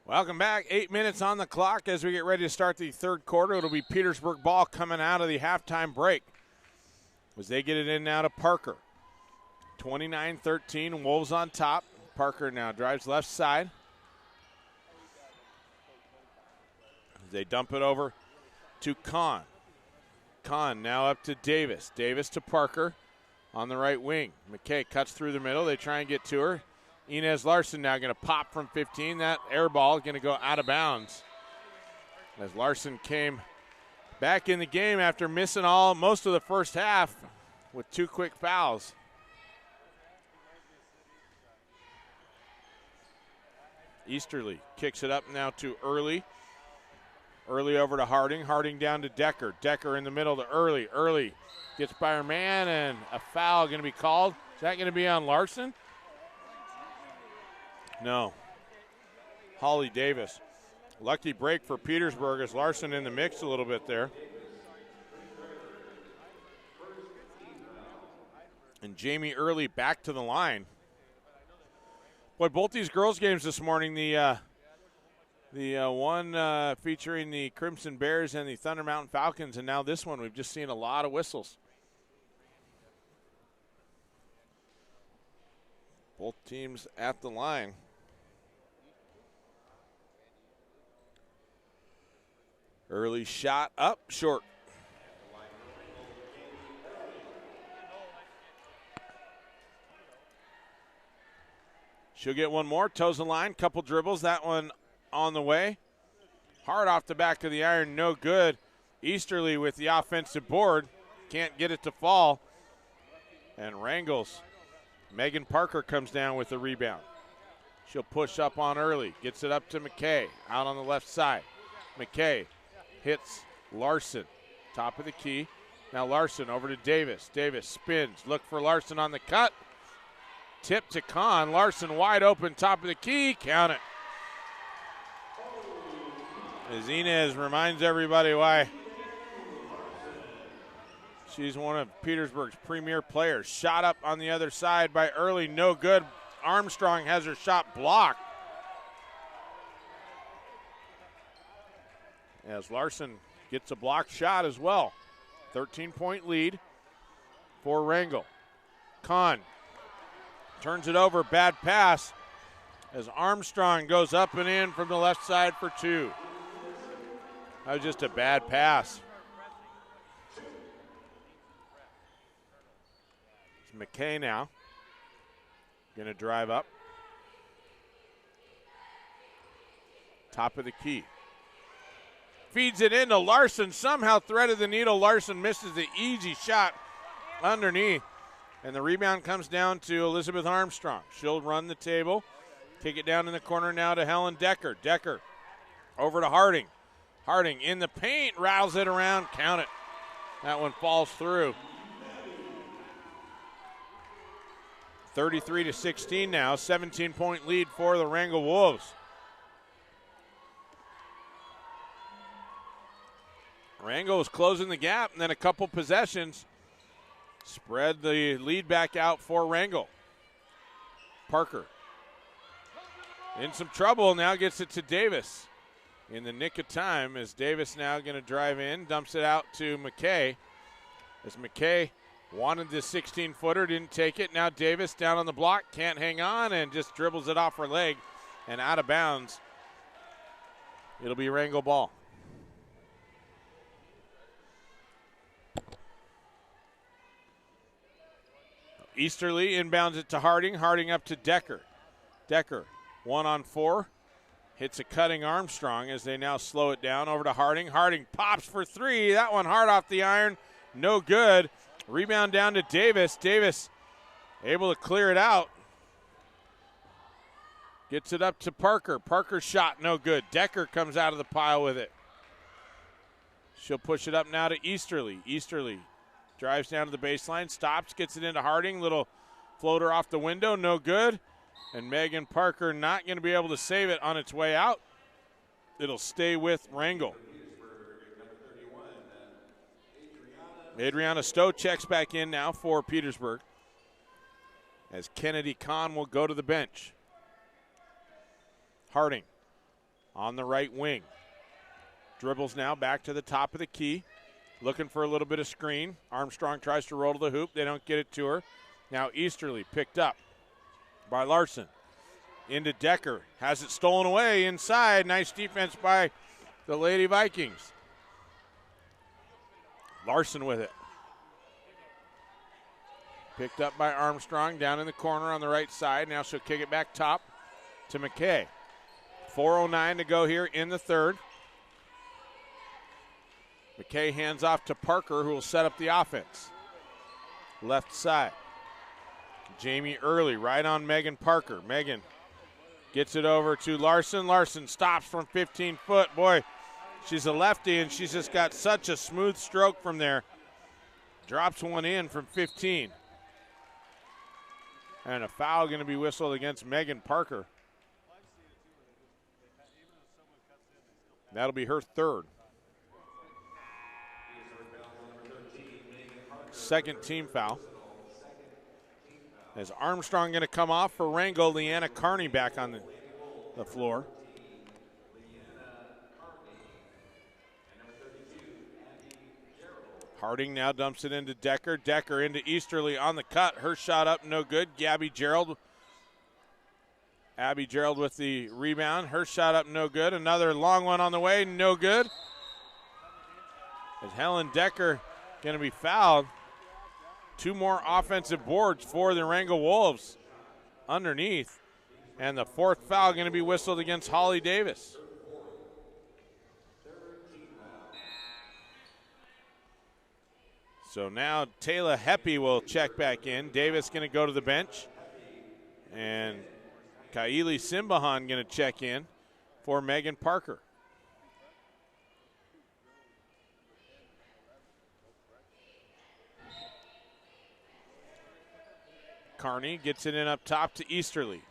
B: Welcome back. 8 minutes on the clock as we get ready to start the third quarter. It'll be Petersburg ball coming out of the halftime break as they get it in now to Parker. 29-13, Wolves on top. Parker now drives left side. They dump it over to Kahn. Kahn now up to Davis. Davis to Parker on the right wing. McKay cuts through the middle. They try and get to her. Inez Larson now going to pop from 15. That air ball is going to go out of bounds as Larson came back in the game after missing most of the first half with 2 quick fouls. Easterly kicks it up now to Early. Early over to Harding. Harding down to Decker. Decker in the middle to Early. Early gets by her man, and a foul going to be called. Is that going to be on Larson? No. Holly Davis. Lucky break for Petersburg as Larson in the mix a little bit there. And Jamie Early back to the line. Boy, both these girls' games this morning, the one featuring the Crimson Bears and the Thunder Mountain Falcons, and now this one, we've just seen a lot of whistles. Both teams at the line. Early shot up, short. She'll get one more, toes the line, couple dribbles, that one on the way. Hard off the back of the iron, no good. Easterly with the offensive board, can't get it to fall. And wrangles. Megan Parker comes down with the rebound. She'll push up on early, gets it up to McKay, out on the left side. McKay hits Larson, top of the key. Now Larson over to Davis. Davis spins, look for Larson on the cut. Tip to Kahn. Larson wide open, top of the key. Count it. As Inez reminds everybody why she's one of Petersburg's premier players. Shot up on the other side by Early, no good. Armstrong has her shot blocked. As Larson gets a blocked shot as well. 13-point lead for Wrangell. Kahn turns it over, bad pass as Armstrong goes up and in from the left side for two. That was just a bad pass. It's McKay now. Going to drive up. Top of the key. Feeds it into Larson, somehow threaded the needle. Larson misses the easy shot underneath. And the rebound comes down to Elizabeth Armstrong. She'll run the table. Take it down in the corner now to Helen Decker. Decker over to Harding. Harding in the paint, rattles it around, count it. That one falls through. 33-16 now, 17-point lead for the Wrangell Wolves. Wrangell is closing the gap, and then a couple possessions spread the lead back out for Wrangell. Parker in some trouble, now gets it to Davis. In the nick of time, as Davis now going to drive in, dumps it out to McKay. As McKay wanted the 16-footer, didn't take it. Now Davis down on the block, can't hang on, and just dribbles it off her leg and out of bounds. It'll be Wrangell ball. Easterly inbounds it to Harding. Harding up to Decker. Decker, 1-on-4. Hits a cutting Armstrong as they now slow it down over to Harding. Harding pops for three. That one hard off the iron. No good. Rebound down to Davis. Davis able to clear it out. Gets it up to Parker. Parker's shot no good. Decker comes out of the pile with it. She'll push it up now to Easterly. Easterly drives down to the baseline, stops, gets it into Harding. Little floater off the window, no good. And Megan Parker not going to be able to save it on its way out. It'll stay with Wrangell. Adriana Stowe checks back in now for Petersburg, as Kennedy Kahn will go to the bench. Harding on the right wing. Dribbles now back to the top of the key. Looking for a little bit of screen. Armstrong tries to roll to the hoop. They don't get it to her. Now Easterly picked up by Larson. Into Decker. Has it stolen away inside. Nice defense by the Lady Vikings. Larson with it. Picked up by Armstrong down in the corner on the right side. Now she'll kick it back top to McKay. 4:09 to go here in the third. McKay hands off to Parker, who will set up the offense. Left side. Jamie Early right on Megan Parker. Megan gets it over to Larson. Larson stops from 15 foot. Boy, she's a lefty, and she's just got such a smooth stroke from there. Drops one in from 15. And a foul going to be whistled against Megan Parker. That'll be her third. Second team foul. As Armstrong going to come off for Wrangell, Leanna Carney back on the floor. Harding now dumps it into Decker. Decker into Easterly on the cut. Her shot up, no good. Abby Gerald with the rebound. Her shot up, no good. Another long one on the way, no good. As Helen Decker going to be fouled. 2 more offensive boards for the Wrangell Wolves underneath. And the 4th foul going to be whistled against Holly Davis. So now Taylor Heppy will check back in. Davis going to go to the bench. And Kaili Simbahan going to check in for Megan Parker. Carney gets it in up top to Easterly.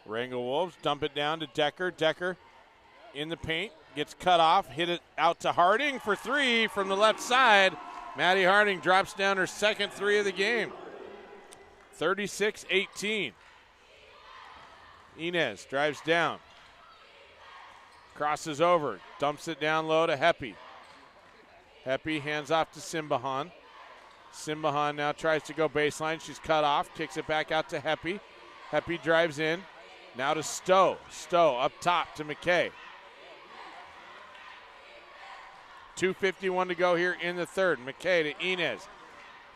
B: Wrangell Wolves dump it down to Decker. Decker in the paint, gets cut off, hit it out to Harding for 3 from the left side. Maddie Harding drops down her 2nd 3 of the game. 36-18. Inez drives down. Crosses over, dumps it down low to Heppy. Heppy hands off to Simbahan. Simbahan now tries to go baseline. She's cut off, kicks it back out to Heppy. Heppy drives in. Now to Stowe. Stowe up top to McKay. 2:51 to go here in the 3rd. McKay to Inez.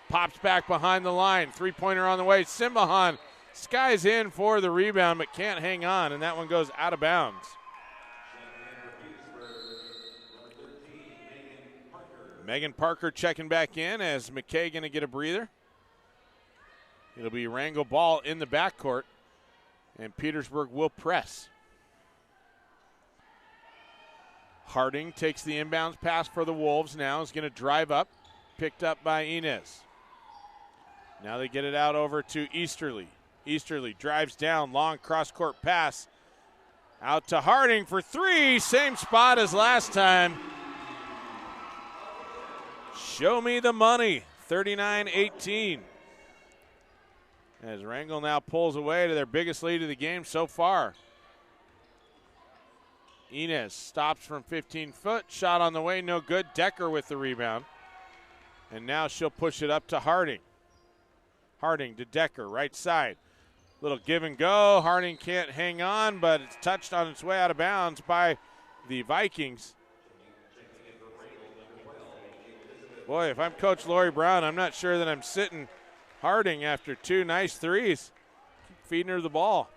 B: Pops back behind the line. 3-pointer on the way. Simbahan skies in for the rebound but can't hang on, and that one goes out of bounds. Megan Parker checking back in as McKay going to get a breather. It'll be Wrangell ball in the backcourt, and Petersburg will press. Harding takes the inbounds pass for the Wolves now, is going to drive up, picked up by Inez. Now they get it out over to Easterly. Easterly drives down, long cross-court pass. Out to Harding for 3, same spot as last time. Show me the money, 39-18. As Wrangell now pulls away to their biggest lead of the game so far. Inez stops from 15 foot, shot on the way, no good. Decker with the rebound. And now she'll push it up to Harding. Harding to Decker, right side. Little give and go. Harding can't hang on, but it's touched on its way out of bounds by the Vikings. Boy, if I'm Coach Lori Brown, I'm not sure that I'm sitting Harding after 2 nice threes. Keep feeding her the ball.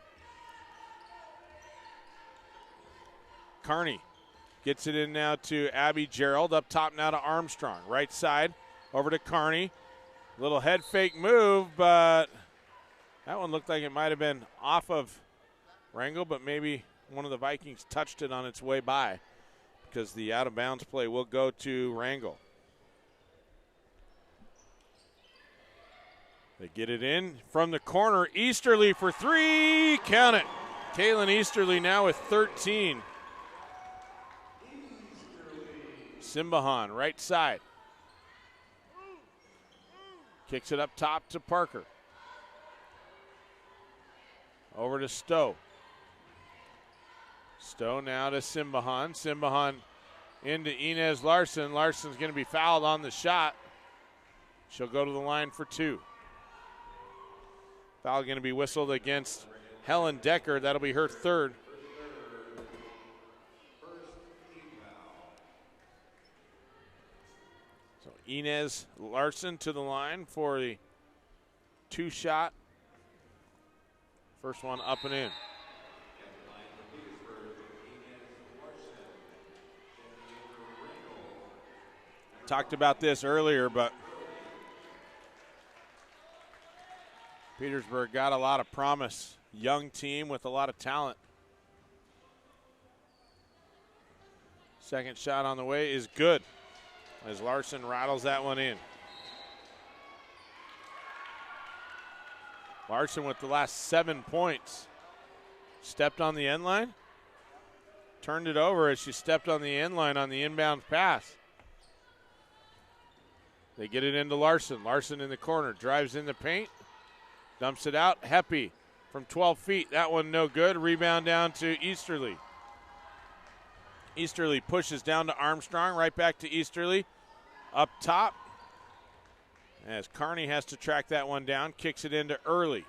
B: Carney gets it in now to Abby Gerald. Up top now to Armstrong. Right side over to Carney. Little head fake move, but that one looked like it might have been off of Wrangell, but maybe one of the Vikings touched it on its way by because the out of bounds play will go to Wrangell. They get it in from the corner. Easterly for 3. Count it. Kaylin Easterly now with 13. Simbahan, right side. Kicks it up top to Parker. Over to Stowe. Stowe now to Simbahan. Simbahan into Inez Larson. Larson's going to be fouled on the shot. She'll go to the line for 2. Foul going to be whistled against Helen Decker. That'll be her 3rd. So Inez Larson to the line for the 2-shot. First one up and in. Talked about this earlier, but Petersburg got a lot of promise. Young team with a lot of talent. Second shot on the way is good as Larson rattles that one in. Larson with the last 7 points. Stepped on the end line. Turned it over as she stepped on the end line on the inbound pass. They get it into Larson. Larson in the corner. Drives in the paint. Dumps it out. Heppy from 12 feet. That one no good. Rebound down to Easterly. Easterly pushes down to Armstrong. Right back to Easterly. Up top. As Carney has to track that one down. Kicks it into Early.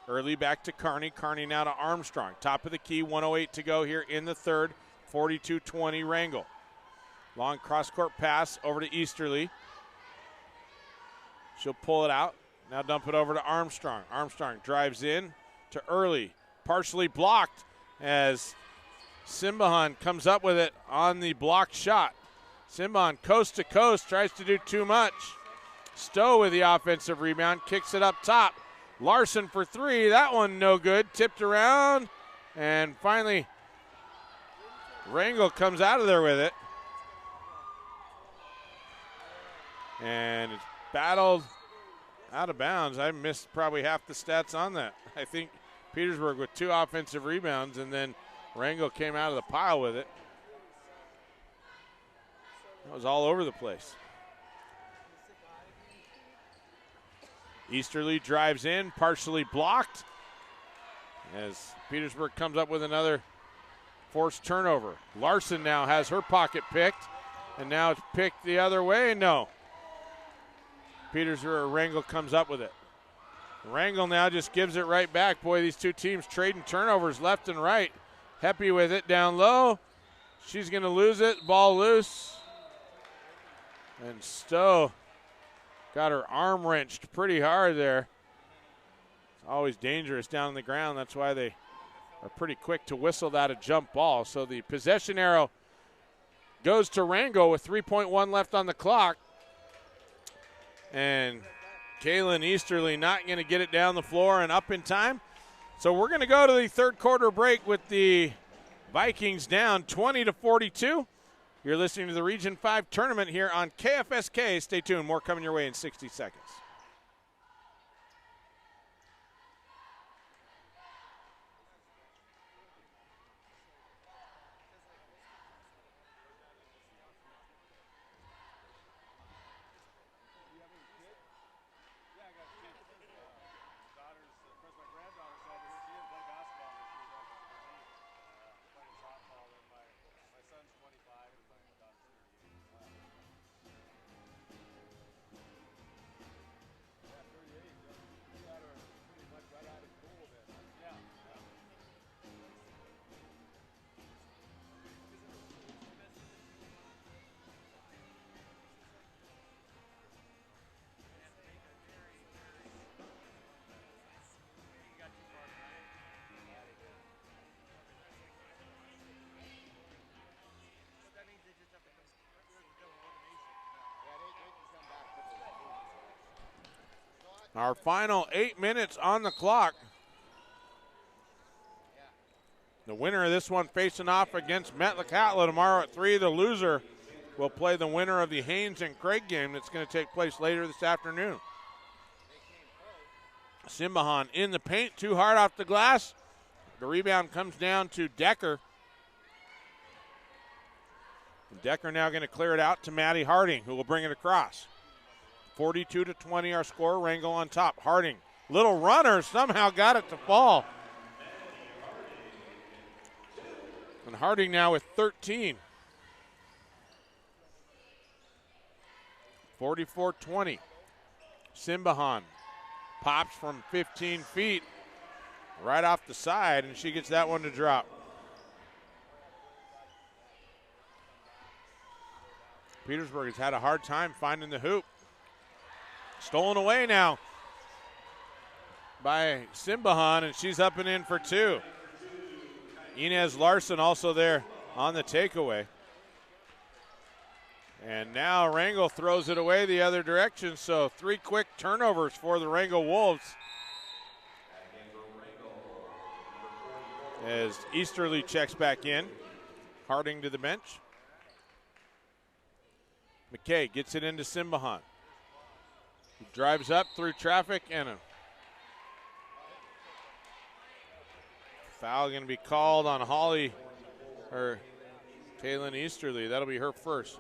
B: Early back to Carney. Carney now to Armstrong. Top of the key. 1:08 to go here in the 3rd. 42-20 Wrangell. Long cross-court pass over to Easterly. She'll pull it out. Now dump it over to Armstrong. Armstrong drives in to Early. Partially blocked as Simbahan comes up with it on the blocked shot. Simbahan coast to coast, tries to do too much. Stowe with the offensive rebound, kicks it up top. Larson for three, that one no good. Tipped around, and finally Rangel comes out of there with it. And it's battled out of bounds. I missed probably half the stats on that. I think Petersburg with 2 offensive rebounds, and then Rangel came out of the pile with it. That was all over the place. Easterly drives in, partially blocked, as Petersburg comes up with another forced turnover. Larson now has her pocket picked, and now it's picked the other way. No. Rangel comes up with it. Rangel now just gives it right back. Boy, these two teams trading turnovers left and right. Happy with it down low. She's going to lose it. Ball loose. And Stowe got her arm wrenched pretty hard there. It's always dangerous down on the ground. That's why they are pretty quick to whistle that a jump ball. So the possession arrow goes to Rangel with 3.1 left on the clock. And Kaylin Easterly not going to get it down the floor and up in time. So we're going to go to the third quarter break with the Vikings down 20-42. You're listening to the Region 5 tournament here on KFSK. Stay tuned. More coming your way in 60 seconds. Our final 8 minutes on the clock. The winner of this one facing off against Metlakatla tomorrow at 3. The loser will play the winner of the Haynes and Craig game that's going to take place later this afternoon. Simbahan in the paint, too hard off the glass. The rebound comes down to Decker. And Decker now going to clear it out to Maddie Harding, who will bring it across. 42-20 our score. Rangel on top. Harding, little runner, somehow got it to fall. And Harding now with 13. 44-20. Simbahan pops from 15 feet right off the side, and she gets that one to drop. Petersburg has had a hard time finding the hoop. Stolen away now by Simbahan, and she's up and in for 2. Inez Larson also there on the takeaway. And now Rangel throws it away the other direction, so 3 quick turnovers for the Rangel Wolves. As Easterly checks back in, Harding to the bench. McKay gets it into Simbahan. He drives up through traffic, and a foul going to be called on Holly, or Kaylin Easterly. That'll be her first.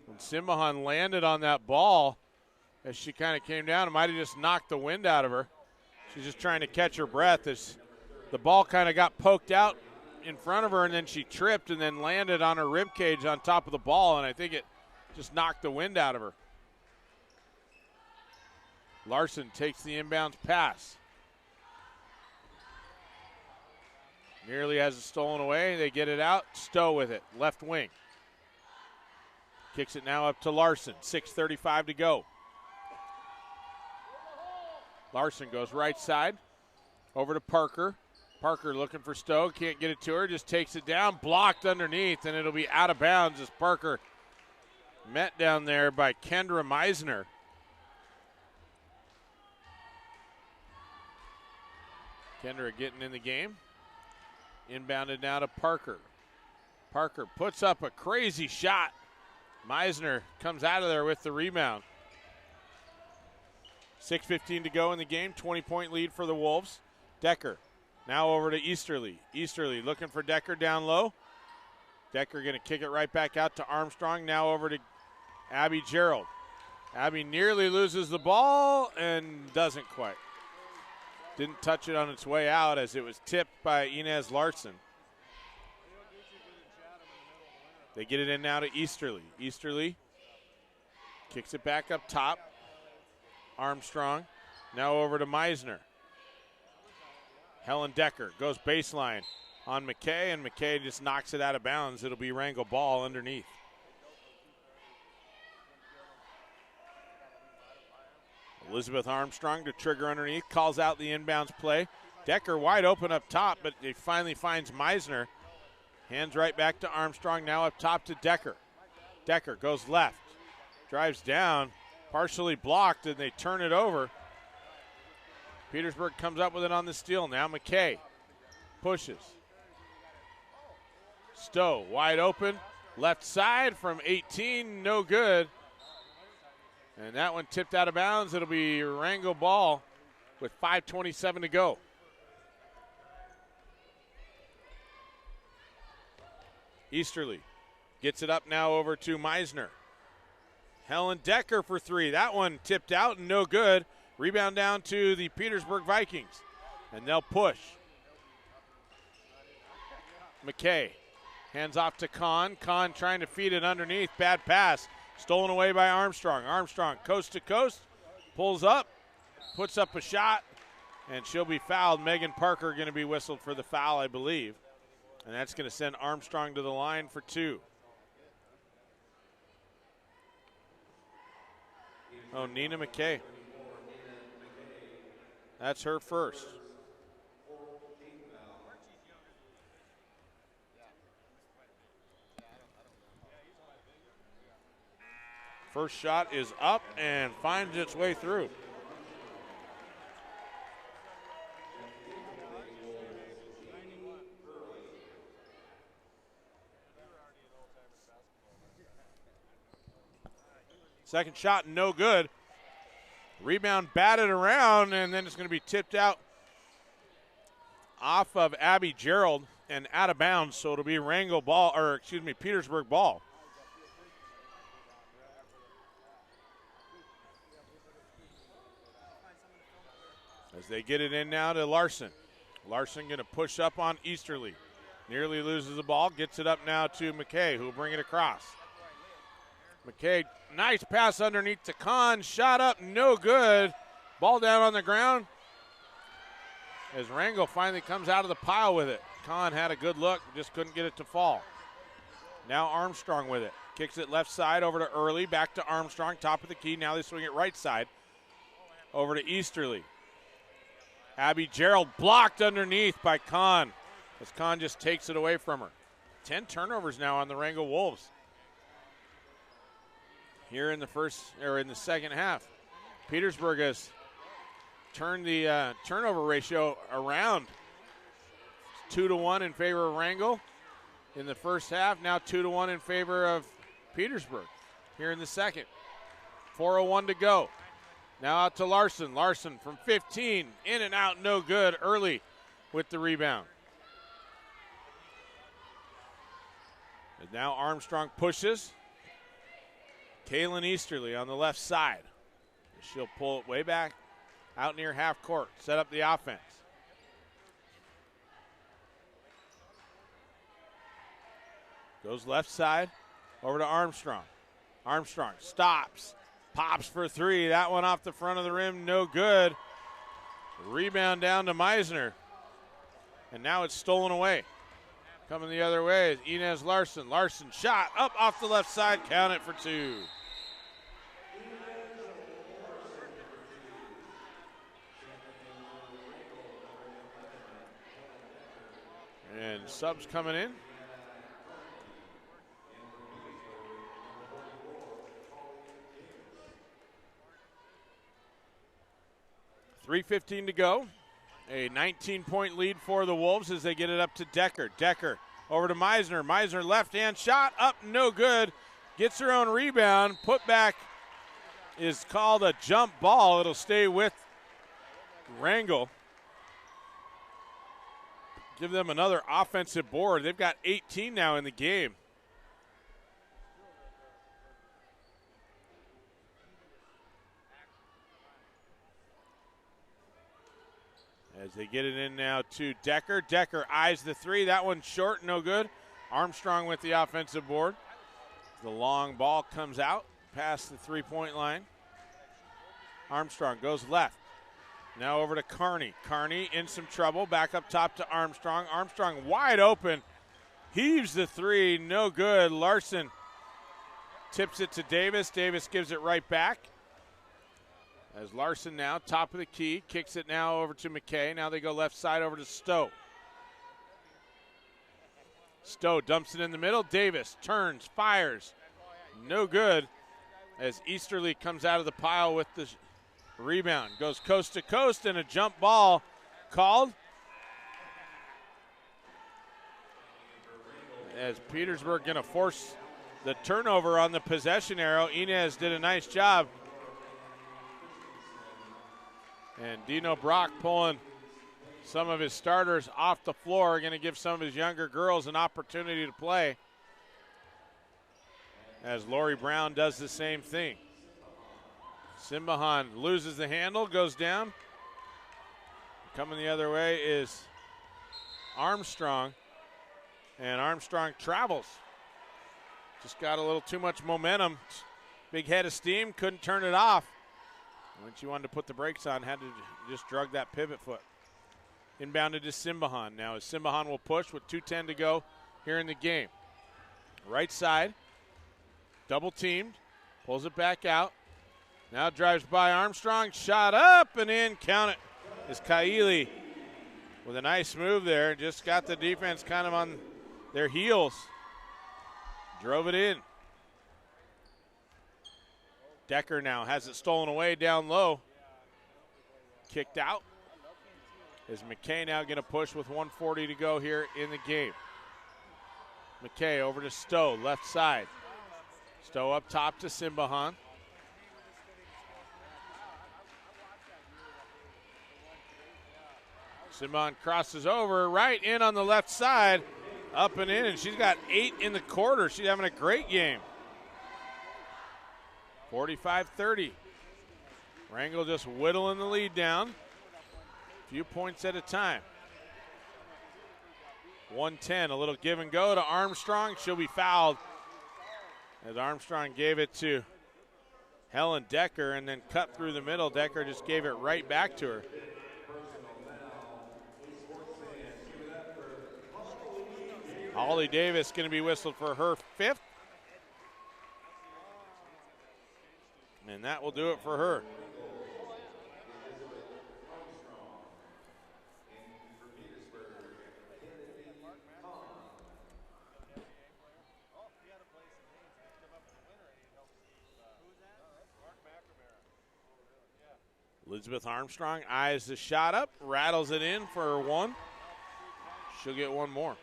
B: And Simbahan landed on that ball as she kind of came down. It might have just knocked the wind out of her. She's just trying to catch her breath as the ball kind of got poked out in front of her, and then she tripped and then landed on her rib cage on top of the ball, and I think it just knocked the wind out of her. Larson takes the inbounds pass. Nearly has it stolen away. They get it out. Stowe with it. Left wing. Kicks it now up to Larson. 6:35 to go. Larson goes right side. Over to Parker. Parker looking for Stowe. Can't get it to her. Just takes it down. Blocked underneath, and it'll be out of bounds as Parker met down there by Kendra Meisner. Kendra getting in the game. Inbounded now to Parker. Parker puts up a crazy shot. Meisner comes out of there with the rebound. 6:15 to go in the game. 20-point lead for the Wolves. Decker now over to Easterly. Easterly looking for Decker down low. Decker going to kick it right back out to Armstrong. Now over to Abby Gerald. Abby nearly loses the ball and doesn't quite. Didn't touch it on its way out as it was tipped by Inez Larson. They get it in now to Easterly. Easterly kicks it back up top. Armstrong now over to Meisner. Helen Decker goes baseline on McKay, and McKay just knocks it out of bounds. It'll be Wrangell ball underneath. Elizabeth Armstrong to trigger underneath, calls out the inbounds play. Decker wide open up top, but he finally finds Meisner. Hands right back to Armstrong, now up top to Decker. Decker goes left, drives down, partially blocked, and they turn it over. Petersburg comes up with it on the steal. Now McKay pushes. Stowe wide open, left side from 18, no good. And that one tipped out of bounds. It'll be Wrangell ball with 5:27 to go. Easterly gets it up now over to Meisner. Helen Decker for three. That one tipped out and no good. Rebound down to the Petersburg Vikings. And they'll push. McKay hands off to Kahn. Kahn trying to feed it underneath. Bad pass. Stolen away by Armstrong. Armstrong coast to coast. Pulls up. Puts up a shot. And she'll be fouled. Megan Parker going to be whistled for the foul, I believe. And that's going to send Armstrong to the line for two. Oh, Nina McKay. That's her first. First shot is up and finds its way through. Second shot, no good. Rebound batted around, and then it's going to be tipped out off of Abby Gerald and out of bounds. So it'll be Wrangell ball, or excuse me, Petersburg ball. As they get it in now to Larson. Larson going to push up on Easterly. Nearly loses the ball, gets it up now to McKay, who will bring it across. McKay, nice pass underneath to Kahn. Shot up, no good. Ball down on the ground. As Wrangell finally comes out of the pile with it. Kahn had a good look, just couldn't get it to fall. Now Armstrong with it. Kicks it left side over to Early, back to Armstrong, top of the key. Now they swing it right side. Over to Easterly. Abby Gerald blocked underneath by Kahn. As Kahn just takes it away from her. 10 turnovers now on the Wrangell Wolves. Here in the second half. Petersburg has turned the turnover ratio around. 2-1 in favor of Wrangell in the first half. Now 2-1 in favor of Petersburg here in the second. 4:01 to go. Now out to Larson. Larson from 15, in and out, no good. Early with the rebound. And now Armstrong pushes. Kaylin Easterly on the left side. She'll pull it way back out near half court, set up the offense. Goes left side over to Armstrong. Armstrong stops, pops for three. That one off the front of the rim, no good. Rebound down to Meisner. And now it's stolen away. Coming the other way is Inez Larson. Larson shot up off the left side. Count it for 2. And subs coming in. .3:15 to go. A 19-point lead for the Wolves as they get it up to Decker. Decker over to Meisner. Meisner left-hand shot up, no good. Gets her own rebound. Put back is called a jump ball. It'll stay with Rangel. Give them another offensive board. They've got 18 now in the game. As they get it in now to Decker. Decker eyes the 3. That one's short, no good. Armstrong with the offensive board. The long ball comes out past the 3-point line. Armstrong goes left. Now over to Carney. Carney in some trouble. Back up top to Armstrong. Armstrong wide open. Heaves the 3, no good. Larson tips it to Davis. Davis gives it right back. As Larson now, top of the key, kicks it now over to McKay. Now they go left side over to Stowe. Stowe dumps it in the middle. Davis turns, fires. No good as Easterly comes out of the pile with the rebound. Goes coast to coast and a jump ball called. As Petersburg going to force the turnover on the possession arrow. Inez did a nice job. And Dino Brock pulling some of his starters off the floor, going to give some of his younger girls an opportunity to play. As Lori Brown does the same thing. Simbahan loses the handle, goes down. Coming the other way is Armstrong. And Armstrong travels. Just got a little too much momentum. Big head of steam, couldn't turn it off. When she wanted to put the brakes on, had to just drug that pivot foot. Inbounded to Simbahan. Now as Simbahan will push with 2:10 to go here in the game. Right side, double teamed, pulls it back out. Now drives by Armstrong, shot up and in, count it. Is Kaili with a nice move there. Just got the defense kind of on their heels. Drove it in. Decker now has it stolen away down low. Kicked out. Is McKay now going to push with 1:40 to go here in the game. McKay over to Stowe, left side. Stowe up top to Simbahan. Simbahan crosses over, right in on the left side. Up and in, and she's got 8 in the quarter. She's having a great game. 45-30. Rangel just whittling the lead down. A few points at a time. 1:10, a little give and go to Armstrong. She'll be fouled as Armstrong gave it to Helen Decker and then cut through the middle. Decker just gave it right back to her. Holly Davis going to be whistled for her 5th. And that will do it for her. Elizabeth Armstrong eyes the shot up, rattles it in for 1. She'll get 1 more.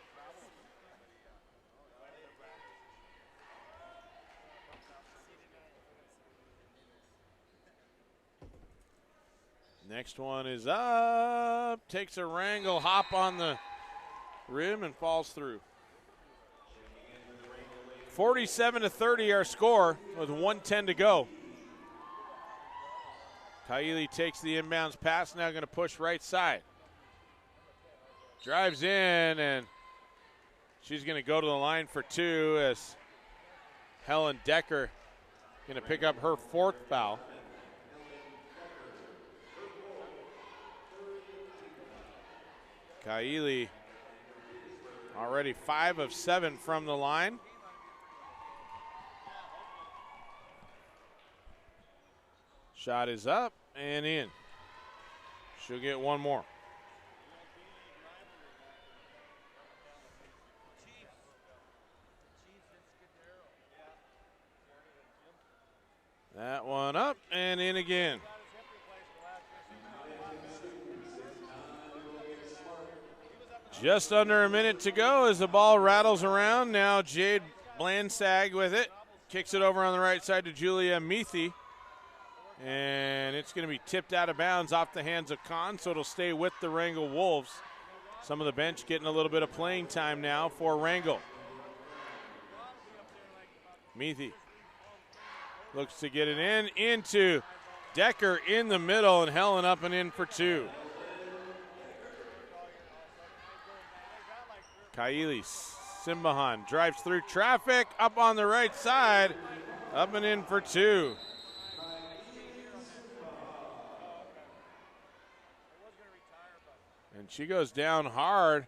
B: Next one is up, takes a wrangle, hop on the rim and falls through. 47-30 our score with 1:10 to go. Kaili takes the inbounds pass, now going to push right side. Drives in and she's going to go to the line for 2 as Helen Decker going to pick up her 4th foul. Kaili Already 5 of 7 from the line. Shot is up and in. She'll get one more. That one up and in again. Just under a minute to go as the ball rattles around. Now Jade Blandsag with it. Kicks it over on the right side to Julia Meathy. And it's going to be tipped out of bounds off the hands of Kahn, so it'll stay with the Wrangell Wolves. Some of the bench getting a little bit of playing time now for Wrangell. Meathy looks to get it into Decker in the middle, and Helen up and in for 2. Kaili Simbahan drives through traffic, up on the right side, up and in for 2. And she goes down hard.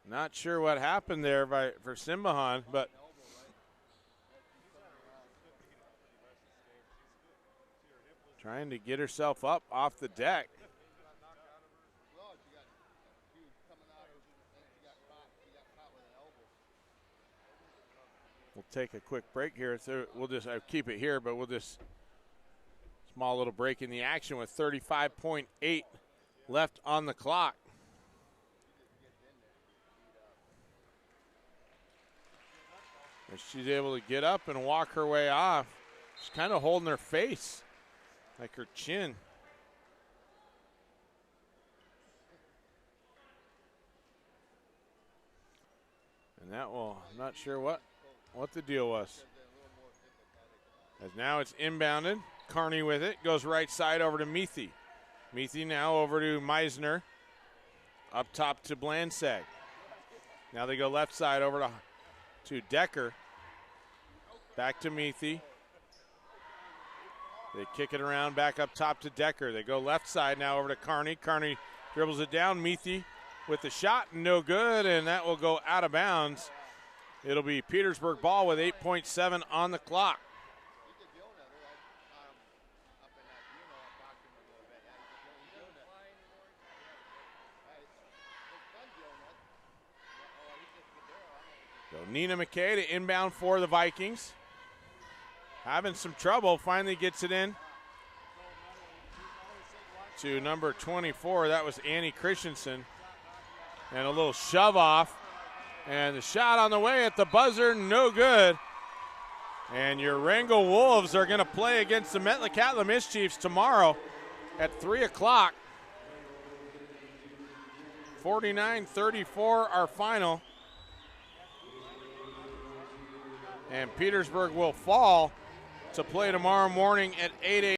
B: Not sure what happened there for Simbahan, but trying to get herself up off the deck. We'll take a quick break here. So we'll just keep it here, but we'll just small little break in the action with 35.8 left on the clock. And she's able to get up and walk her way off. She's kind of holding her face, like her chin. And that will, I'm not sure what the deal was. As now it's inbounded. Carney with it. Goes right side over to Meathy. Meathy now over to Meisner. Up top to Blandsag. Now they go left side over to Decker. Back to Meathy. They kick it around back up top to Decker. They go left side now over to Carney. Carney dribbles it down. Meathy with the shot. No good, and that will go out of bounds. It'll be Petersburg ball with 8.7 on the clock. So Nina McKay to inbound for the Vikings. Having some trouble, finally gets it in to number 24. That was Annie Christensen. And a little shove off. And the shot on the way at the buzzer, no good. And your Wrangell Wolves are going to play against the Metlakatla Mischiefs tomorrow at 3 o'clock. 49-34 our final. And Petersburg will fall to play tomorrow morning at 8 a.m.